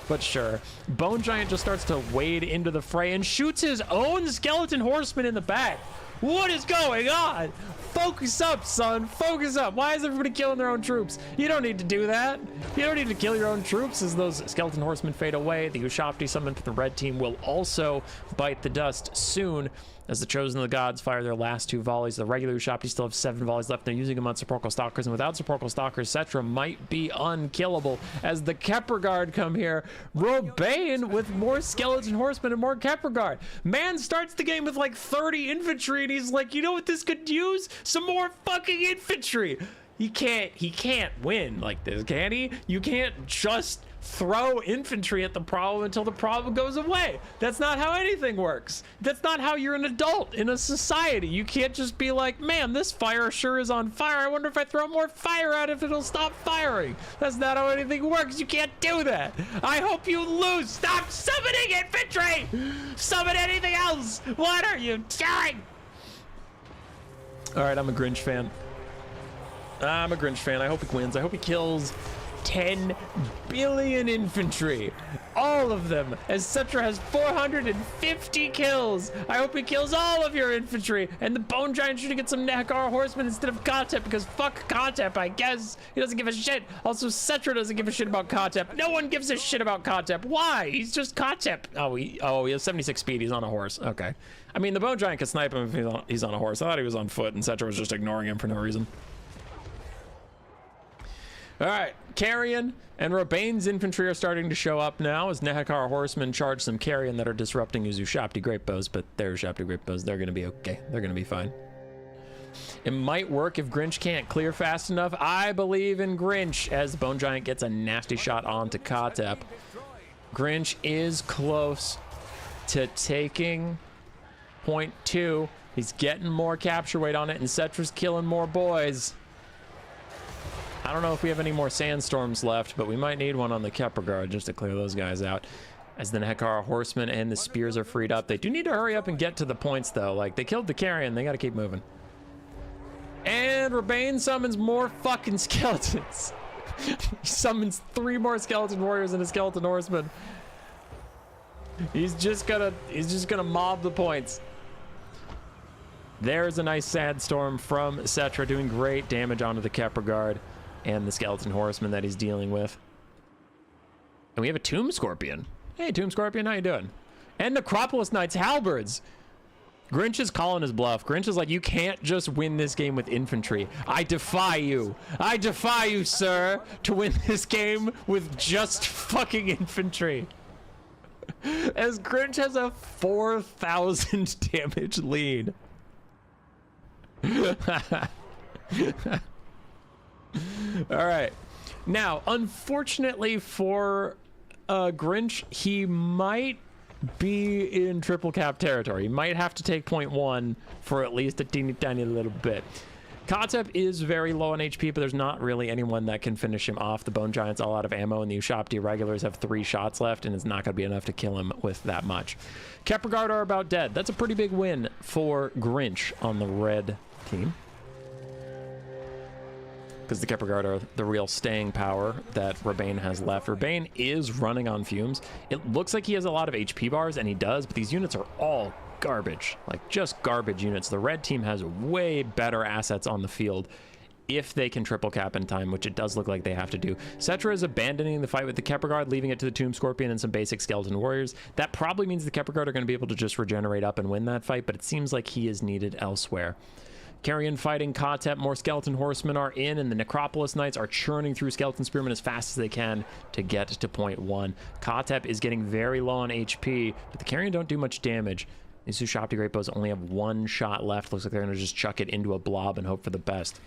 Speaker 1: But sure, Bone Giant just starts to wade into the fray and shoots his own Skeleton Horseman in the back. What is going on? Focus up, son. Focus up. Why is everybody killing their own troops? You don't need to do that. You don't need to kill your own troops as those Skeleton Horsemen fade away. The Ushapti summon for the red team will also bite the dust soon As the Chosen of the Gods fire their last 2 volleys, the regular Ushapti still have 7 volleys left. They're using them on Sepulchral Stalkers, and without Sepulchral Stalkers, Tzeentch might be unkillable. As the Kepler Guard come here, Robane with more Skeleton Horsemen and more Kepler Guard. Man starts the game with like 30 infantry, and he's like, you know what this could use? Some more fucking infantry. He can't win like this, can he? You can't just throw infantry at the problem until the problem goes away. That's not how anything works. That's not how you're an adult in a society. You can't just be like, man, this fire sure is on fire. I wonder if I throw more fire at it if it'll stop firing. That's not how anything works. You can't do that. I hope you lose. Stop summoning infantry. Summon anything else. What are you doing? All right, I'm a Grinch fan. I hope he wins. I hope he kills 10 billion infantry, all of them, as Tzeentch has 450 kills. I hope he kills all of your infantry, and the Bone Giant should get some Nehekara horsemen instead of Kotep, because fuck Kotep, I guess. He doesn't give a shit. Also, Tzeentch doesn't give a shit about Kotep. No one gives a shit about Kotep. Why? He's just Kotep. Oh, he has 76 speed. He's on a horse. Okay. I mean, the Bone Giant can snipe him if he's on a horse. I thought he was on foot, and Tzeentch was just ignoring him for no reason. All right, Carrion and Rabane's infantry are starting to show up now as Nehekara horsemen charge some Carrion that are disrupting his Ushapti great bows, but they're Ushapti great bows. They're going to be okay. They're going to be fine. It might work if Grinch can't clear fast enough. I believe in Grinch as the Bone Giant gets a nasty shot onto Kotep. Grinch is close to taking point 2. He's getting more capture weight on it, and Tzeentch's killing more boys. I don't know if we have any more sandstorms left, but we might need one on the Kepler Guard just to clear those guys out. As the Nehekara horsemen and the spears are freed up. They do need to hurry up and get to the points, though. Like, they killed the Carrion. They got to keep moving. And Rabane summons more fucking skeletons. He summons 3 more skeleton warriors and a skeleton horseman. He's just gonna mob the points. There's a nice sandstorm from Tzeentch doing great damage onto the Kepler Guard and the skeleton horseman that he's dealing with. And we have a Tomb Scorpion. Hey, Tomb Scorpion, how you doing? And Necropolis Knights halberds. Grinch is calling his bluff. Grinch is like, you can't just win this game with infantry. I defy you. I defy you, sir, to win this game with just fucking infantry. As Grinch has a 4,000 damage lead. All right. Now, unfortunately for Grinch, he might be in triple cap territory. He might have to take point 1 for at least a teeny tiny little bit. Kotep is very low on HP, but there's not really anyone that can finish him off. The Bone Giant's all out of ammo, and the Ushapti regulars have 3 shots left, and it's not going to be enough to kill him with that much. Kepler Guard are about dead. That's a pretty big win for Grinch on the red team, because the Kepler Guard are the real staying power that Rabane has left. Rabane is running on fumes. It looks like he has a lot of HP bars, and he does, but these units are all garbage, like just garbage units. The red team has way better assets on the field if they can triple cap in time, which it does look like they have to do. Tzeentch is abandoning the fight with the Kepler Guard, leaving it to the Tomb Scorpion and some basic skeleton warriors. That probably means the Kepler Guard are going to be able to just regenerate up and win that fight, but it seems like he is needed elsewhere. Carrion fighting Kotep, more skeleton horsemen are in, and the Necropolis Knights are churning through skeleton spearmen as fast as they can to get to point 1. Kotep is getting very low on HP, but the Carrion don't do much damage. These Ushapti Great Bows only have 1 shot left. Looks like they're going to just chuck it into a blob and hope for the best.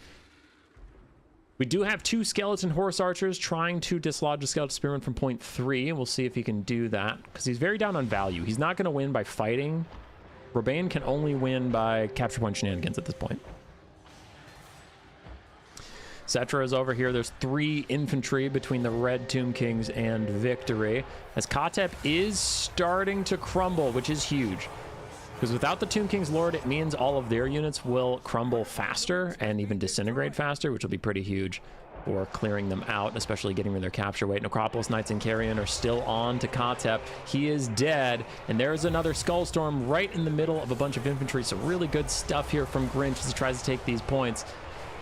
Speaker 1: We do have 2 skeleton horse archers trying to dislodge a skeleton spearman from point 3. We'll see if he can do that, because he's very down on value. He's not going to win by fighting. Rabane can only win by capture point shenanigans at this point. Tzeentch is over here. There's 3 infantry between the Red Tomb Kings and Victory, as Kotep is starting to crumble, which is huge. Because without the Tomb King's Lord, it means all of their units will crumble faster and even disintegrate faster, which will be pretty huge for clearing them out, especially getting rid of their capture weight. Necropolis Knights and Carrion are still on to Kotep. He is dead, and there's another Skullstorm right in the middle of a bunch of infantry, so really good stuff here from Grinch as he tries to take these points.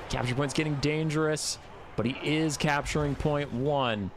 Speaker 1: Capture point's getting dangerous, but he is capturing point 1.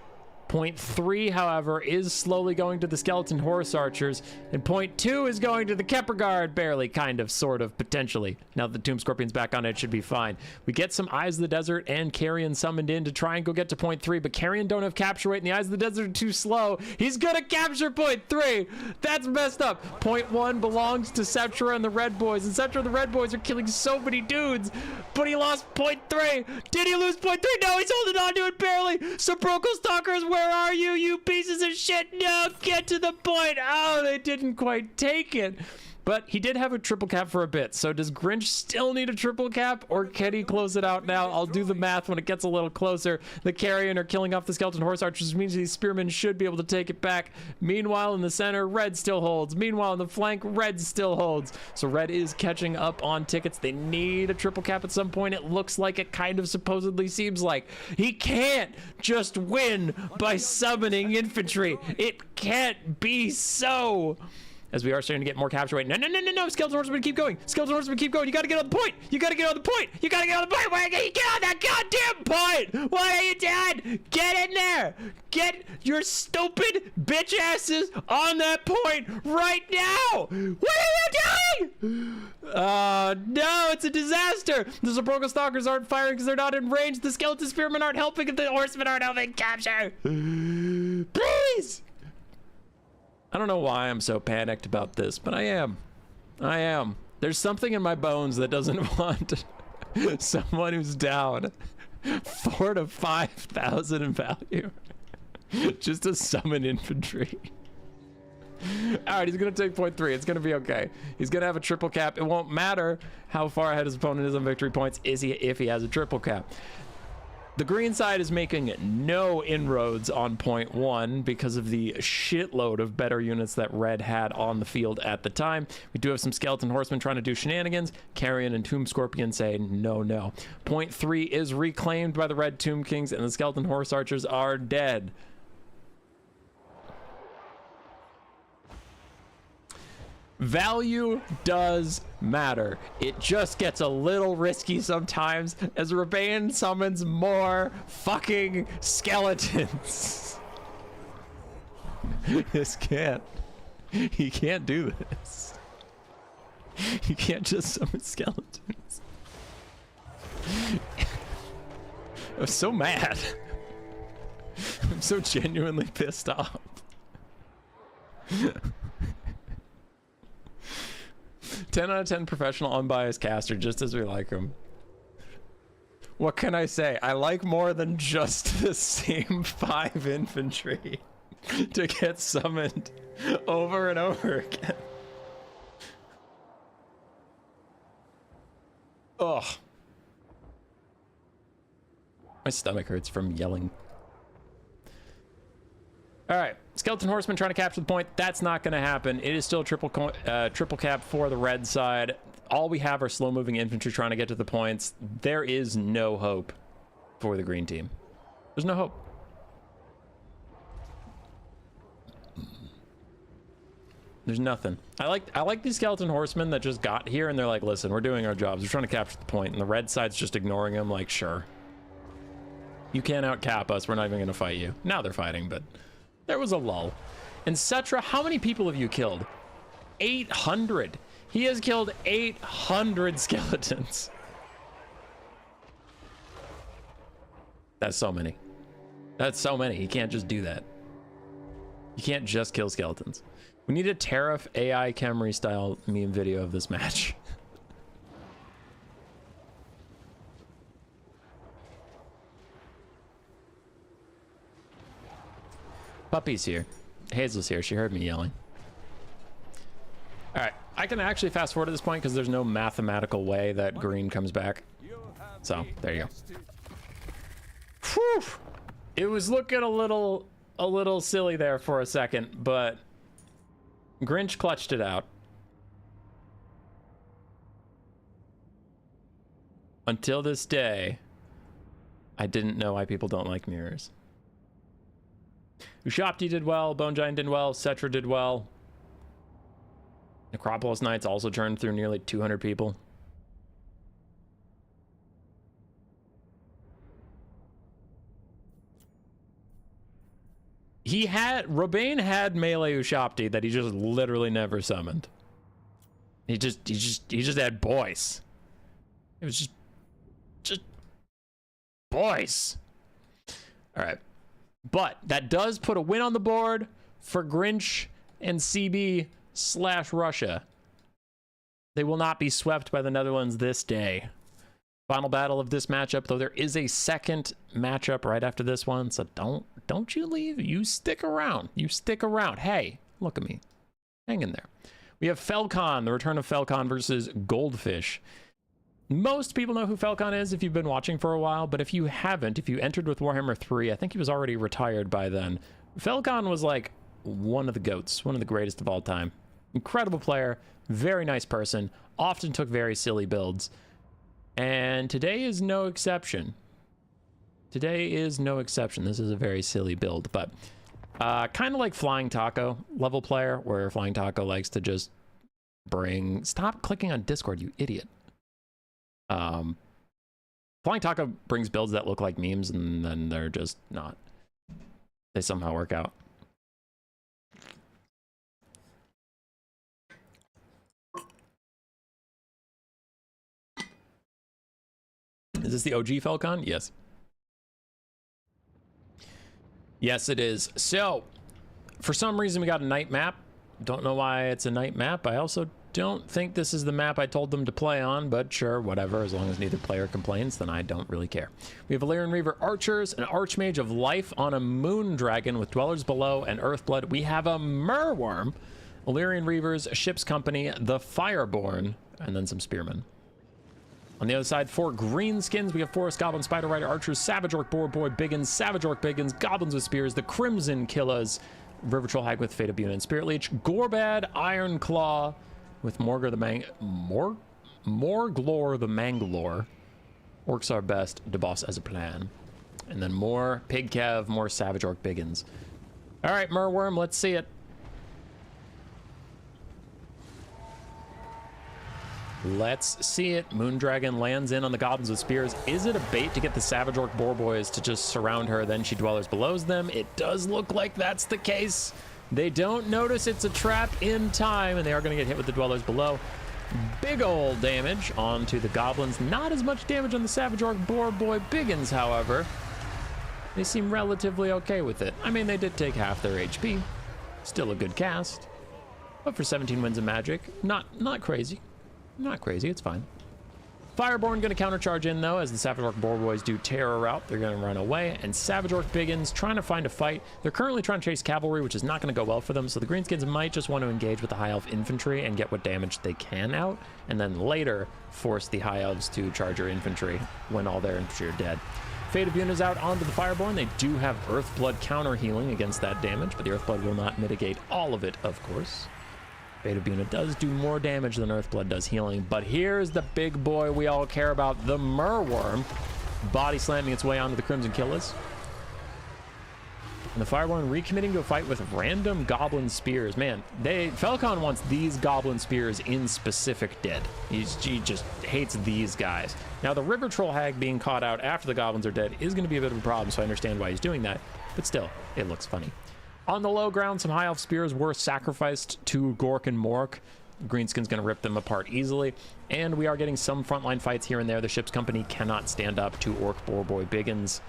Speaker 1: Point 3, however, is slowly going to the skeleton horse archers, and point 2 is going to the Kepper Guard, barely, kind of, sort of, potentially. Now that the Tomb Scorpion's back on it, should be fine. We get some Eyes of the Desert and Carrion summoned in to try and go get to point 3, but Carrion don't have capture weight, and the Eyes of the Desert are too slow. He's gonna capture point 3! That's messed up! Point 1 belongs to Cetra and the Red Boys, and Cetra and the Red Boys are killing so many dudes, but he lost point 3! Did he lose point 3? No, he's holding on to it barely! Sepulchral Stalkers, where are you, you pieces of shit? No, get to the point! Oh, they didn't quite take it. But he did have a triple cap for a bit, so does Grinch still need a triple cap, or can he close it out now? I'll do the math when it gets a little closer. The Carrion are killing off the Skeleton Horse Archers, which means these Spearmen should be able to take it back. Meanwhile, in the center, Red still holds. Meanwhile, in the flank, Red still holds. So Red is catching up on tickets. They need a triple cap at some point. It looks like it kind of supposedly seems like. He can't just win by summoning infantry. It can't be so. As we are starting to get more capture weight. No, Skeleton Horsemen, keep going. Skeleton Horsemen, keep going. You gotta get on the point. You gotta get on the point. You gotta get on the point. Why can't you get on that goddamn point? What are you doing? Get in there. Get your stupid bitch asses on that point right now. What are you doing? No, it's a disaster. The Sepulchral Stalkers aren't firing because they're not in range. The Skeleton Spearmen aren't helping. The Horsemen aren't helping capture. Please. I don't know why I'm so panicked about this, but I am. There's something in my bones that doesn't want someone who's down 4,000 to 5,000 in value just to summon infantry. All right, he's gonna take point 3. It's gonna be okay. He's gonna have a triple cap. It won't matter how far ahead his opponent is on victory points if he has a triple cap. The green side is making no inroads on point 1 because of the shitload of better units that Red had on the field at the time. We do have some Skeleton Horsemen trying to do shenanigans. Carrion and Tomb Scorpion say no. Point 3 is reclaimed by the Red Tomb Kings, and the Skeleton Horse Archers are dead. Value does matter. It just gets a little risky sometimes as Rebane summons more fucking skeletons. He can't do this. He can't just summon skeletons. I'm so mad. I'm so genuinely pissed off. 10 out of 10 professional unbiased caster, just as we like him. What can I say? I like more than just the same 5 infantry to get summoned over and over again. Ugh. My stomach hurts from yelling. All right, Skeleton Horseman trying to capture the point. That's not going to happen. It is still triple cap for the red side. All we have are slow-moving infantry trying to get to the points. There is no hope for the green team. There's no hope. There's nothing. I like these Skeleton Horsemen that just got here and they're like, listen, we're doing our jobs. We're trying to capture the point, and the red side's just ignoring them. Like, sure, you can't out-cap us. We're not even going to fight you. Now they're fighting, but there was a lull. And Cetra, how many people have you killed? 800. He has killed 800 skeletons. That's so many. That's so many. He can't just do that. You can't just kill skeletons. We need a Tariff AI Camry style meme video of this match. Puppy's here. Hazel's here. She heard me yelling. All right, I can actually fast forward at this point because there's no mathematical way that green comes back. So there you go. Whew. It was looking a little silly there for a second, but Grinch clutched it out. Until this day, I didn't know why people don't like mirrors. Ushapti did well, Bone Giant did well, Cetra did well. Necropolis Knights also turned through nearly 200 people. Robane had melee Ushapti that he just literally never summoned. He just had boys. It was just boys. All right. But that does put a win on the board for Grinch and CB/Russia. They will not be swept by the Netherlands this day. Final battle of this matchup, though there is a second matchup right after this one, so don't you leave. You stick around. You stick around. Hey, look at me. Hang in there. We have Felcon, the return of Felcon versus Goldfish. Most people know who Felcon is if you've been watching for a while, but if you haven't, if you entered with Warhammer 3, I think he was already retired by then. Felcon was like one of the GOATs, one of the greatest of all time. Incredible player, very nice person, often took very silly builds. And today is no exception. Today is no exception. This is a very silly build, but kind of like Flying Taco level player, where Flying Taco likes to just bring... Stop clicking on Discord, you idiot. Flying Taco brings builds that look like memes, and then they're just not. They somehow work out. Is this the OG Felcon? Yes. Yes, it is. So, for some reason, we got a night map. Don't know why it's a night map. I also don't think this is the map I told them to play on, but sure, whatever. As long as neither player complains, then I don't really care. We have Valyrian Reaver Archers, an Archmage of Life on a Moon Dragon with Dwellers Below and Earthblood. We have a Merworm, Valyrian Reavers, Ship's Company, the Fireborn, and then some Spearmen. On the other side, 4 greenskins, we have Forest Goblin, Spider Rider, Archers, Savage Orc, Boar Boy, Biggins, Savage Orc, Biggins, Goblins with Spears, the Crimson Killers, River Troll Hag with Fate of Buna and Spirit Leech, Gorbad, Iron Claw with Morglor the Manglore. Orcs are best, DeBoss as a plan. And then more Pig Cav, more Savage Orc Biggins. All right, Merworm, let's see it. Let's see it. Moondragon lands in on the Goblins with Spears. Is it a bait to get the Savage Orc Boar Boys to just surround her, then she Dwellers Belows them? It does look like that's the case. They don't notice it's a trap in time, and they are going to get hit with the Dwellers Below. Big old damage onto the Goblins. Not as much damage on the Savage Orc Boar Boy Biggins, however. They seem relatively okay with it. I mean, they did take half their HP. Still a good cast. But for 17 wins of magic, not crazy. Not crazy, it's fine. Fireborn going to countercharge in, though, as the Savage Orc Boar Boys do terror route. They're going to run away, and Savage Orc Biggins trying to find a fight. They're currently trying to chase cavalry, which is not going to go well for them, so the Greenskins might just want to engage with the High Elf infantry and get what damage they can out, and then later force the High Elves to charge your infantry when all their infantry are dead. Fate of Buna's out onto the Fireborn. They do have Earthblood counter healing against that damage, but the Earthblood will not mitigate all of it, of course. Fate of Buna does do more damage than Earthblood does healing, but here's the big boy we all care about, the Merworm, body slamming its way onto the Crimson Killers. And the Fireborn recommitting to a fight with random Goblin Spears. Man, Felcon wants these Goblin Spears in specific dead. He just hates these guys. Now, the River Troll Hag being caught out after the Goblins are dead is going to be a bit of a problem, so I understand why he's doing that, but still, it looks funny. On the low ground, some High Elf Spears were sacrificed to Gork and Mork. Greenskin's going to rip them apart easily. And we are getting some frontline fights here and there. The Ship's Company cannot stand up to Orc Boar Boy Biggins.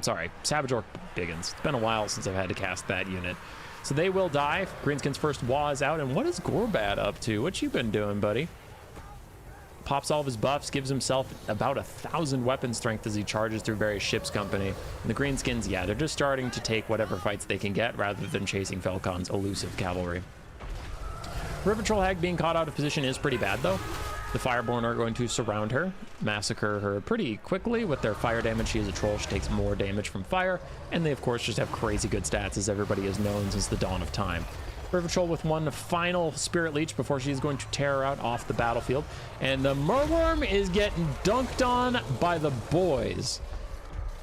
Speaker 1: Sorry, Savage Orc Biggins. It's been a while since I've had to cast that unit. So they will die. Greenskin's first Wa is out. And what is Gorbad up to? What you been doing, buddy? Pops all of his buffs, gives himself about 1,000 weapon strength as he charges through various Ship's Company. And the Greenskins, yeah, they're just starting to take whatever fights they can get rather than chasing Felcon's elusive cavalry. River Troll Hag being caught out of position is pretty bad, though. The Fireborn are going to surround her, massacre her pretty quickly with their fire damage. She is a troll. She takes more damage from fire. And they, of course, just have crazy good stats, as everybody has known since the dawn of time. River Troll with one final Spirit Leech before she's going to tear her out off the battlefield. And the Merworm is getting dunked on by the boys.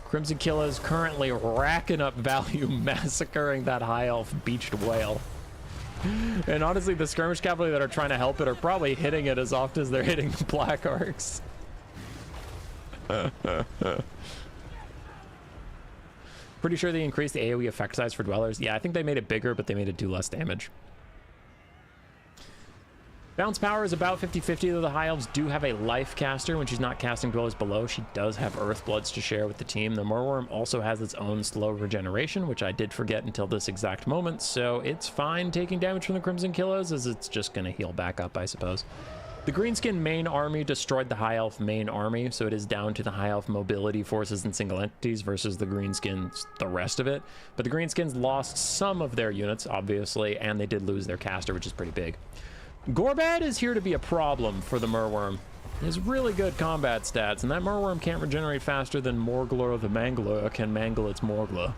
Speaker 1: Crimson Killers currently racking up value, massacring that High Elf Beached Whale. And honestly, the skirmish cavalry that are trying to help it are probably hitting it as often as they're hitting the Black Arcs. Pretty sure they increased the AoE effect size for dwellers. Yeah, I think they made it bigger, but they made it do less damage. Bounce power is about 50-50, though the High Elves do have a life caster when she's not casting dwellers below. She does have Earth Bloods to share with the team. The Murworm also has its own slow regeneration, which I did forget until this exact moment, so it's fine taking damage from the Crimson Killers, as it's just going to heal back up, I suppose. The Greenskin main army destroyed the High Elf main army, so it is down to the High Elf mobility forces and single entities versus the Greenskins, the rest of it. But the Greenskins lost some of their units, obviously, and they did lose their caster, which is pretty big. Gorbad is here to be a problem for the Murworm. He has really good combat stats, and that Murworm can't regenerate faster than Morgler the Mangler can mangle its Morgler.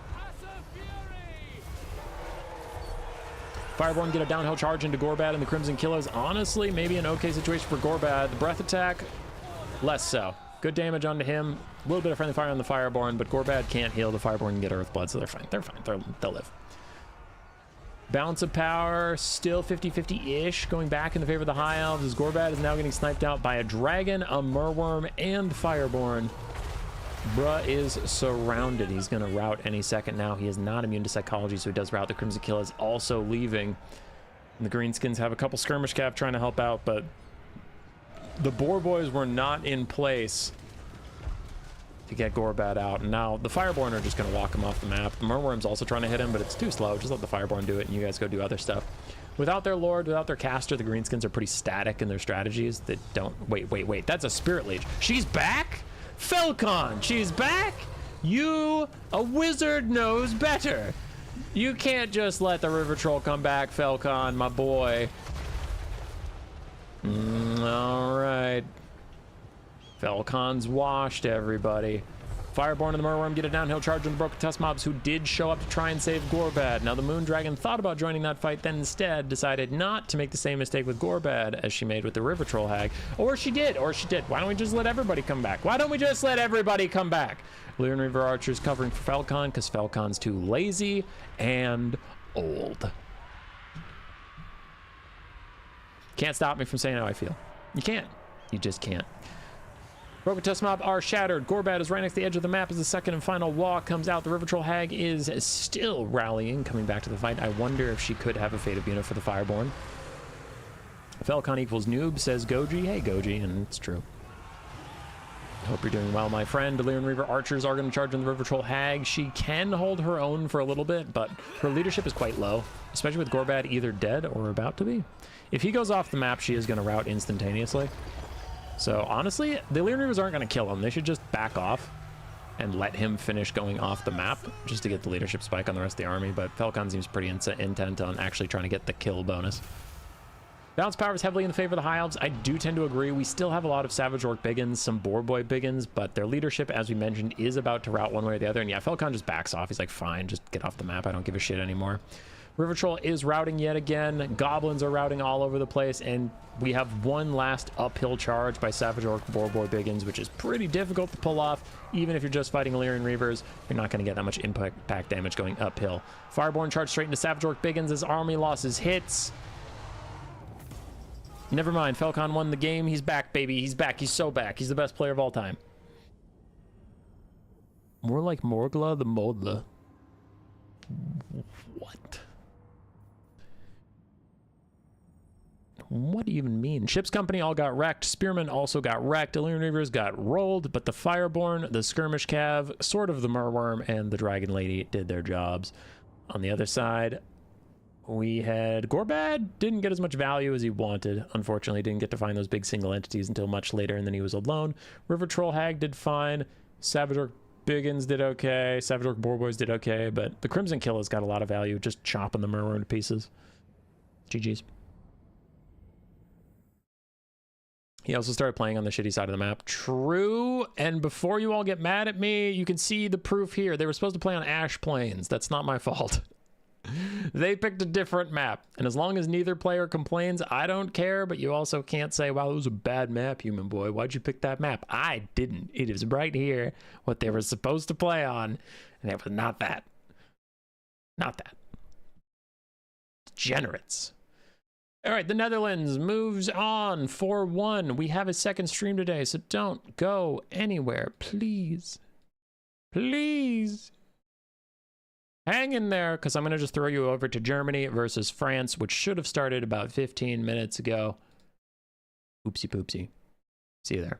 Speaker 1: Fireborn get a downhill charge into Gorbad and the Crimson Killers. Honestly, maybe an okay situation for Gorbad. The breath attack, less so. Good damage onto him. A little bit of friendly fire on the Fireborn, but Gorbad can't heal. The Fireborn can get Earth Blood, so they're fine. They're fine. They'll live. Balance of power, still 50-50-ish, going back in the favor of the High Elves, as Gorbad is now getting sniped out by a Dragon, a Murworm, and Fireborn. Bruh is surrounded. He's going to rout any second now. He is not immune to psychology, so he does rout. The Crimson Kill is also leaving. And the Greenskins have a couple skirmish cav trying to help out, but the Boar Boys were not in place to get Gorbad out. And now the Fireborn are just going to walk him off the map. The Murworm's also trying to hit him, but it's too slow. Just let the Fireborn do it, and you guys go do other stuff. Without their Lord, without their caster, the Greenskins are pretty static in their strategies. They don't... Wait. That's a Spirit Leech. She's back? Felcon, she's back? You, a wizard, knows better. You can't just let the River Troll come back, Felcon, my boy. All right. Felcon's washed, everybody. Fireborn and the Murworm get a downhill charge on the Broken Tusk mobs, who did show up to try and save Gorbad. Now, the Moondragon thought about joining that fight, then instead decided not to make the same mistake with Gorbad as she made with the River Troll Hag. Or she did. Why don't we just let everybody come back? Lyran Reaver Archers covering for Felcon, because Felcon's too lazy and old. Can't stop me from saying how I feel. You can't. You just can't. Broken Tusk mob are shattered. Gorbad is right next to the edge of the map as the second and final walk comes out. The River Troll Hag is still rallying, coming back to the fight. I wonder if she could have a fate of unit for the Fireborn. Felcon equals noob, says Goji. Hey, Goji, and it's true. Hope you're doing well, my friend. Lyran Reaver Archers are going to charge on the River Troll Hag. She can hold her own for a little bit, but her leadership is quite low, especially with Gorbad either dead or about to be. If he goes off the map, she is going to rout instantaneously. So honestly, the Lyran Reavers aren't going to kill him. They should just back off and let him finish going off the map just to get the leadership spike on the rest of the army. But Felcon seems pretty intent on actually trying to get the kill bonus. Bounce power is heavily in the favor of the High Elves. I do tend to agree. We still have a lot of Savage Orc Biggins, some Boar Boy Biggins, but their leadership, as we mentioned, is about to rout one way or the other. And yeah, Felcon just backs off. He's like, fine, just get off the map. I don't give a shit anymore. River Troll is routing yet again. Goblins are routing all over the place, and we have one last uphill charge by Savage Orc Boar Boy Biggins, which is pretty difficult to pull off. Even if you're just fighting Lyran Reavers, you're not going to get that much impact damage going uphill. Fireborn charge straight into Savage Orc Biggins as army losses hits. Never mind, Felcon won the game. He's back, baby. He's back. He's so back. He's the best player of all time. More like Morgla the Modla. What? What do you even mean? Ship's Company all got wrecked. Spearmen also got wrecked. Lyran Reavers got rolled, but the Fireborn, the Skirmish Cav, sort of the Murworm, and the Dragon Lady did their jobs. On the other side, we had Gorbad. Didn't get as much value as he wanted. Unfortunately, didn't get to find those big single entities until much later, and then he was alone. River Troll Hag did fine. Savage Orc Biggins did okay. Savage Orc Boar Boys did okay, but the Crimson Kill has got a lot of value, just chopping the Murworm to pieces. GG's. He also started playing on the shitty side of the map. True. And before you all get mad at me, you can see the proof here. They were supposed to play on Ash Plains. That's not my fault. They picked a different map. And as long as neither player complains, I don't care. But you also can't say, wow, it was a bad map, human boy. Why'd you pick that map? I didn't. It is right here what they were supposed to play on. And it was not that. Not that. Degenerates. All right, the Netherlands moves on 4-1. We have a second stream today, so don't go anywhere, please. Please. Hang in there, because I'm going to just throw you over to Germany versus France, which should have started about 15 minutes ago. Oopsie poopsie. See you there.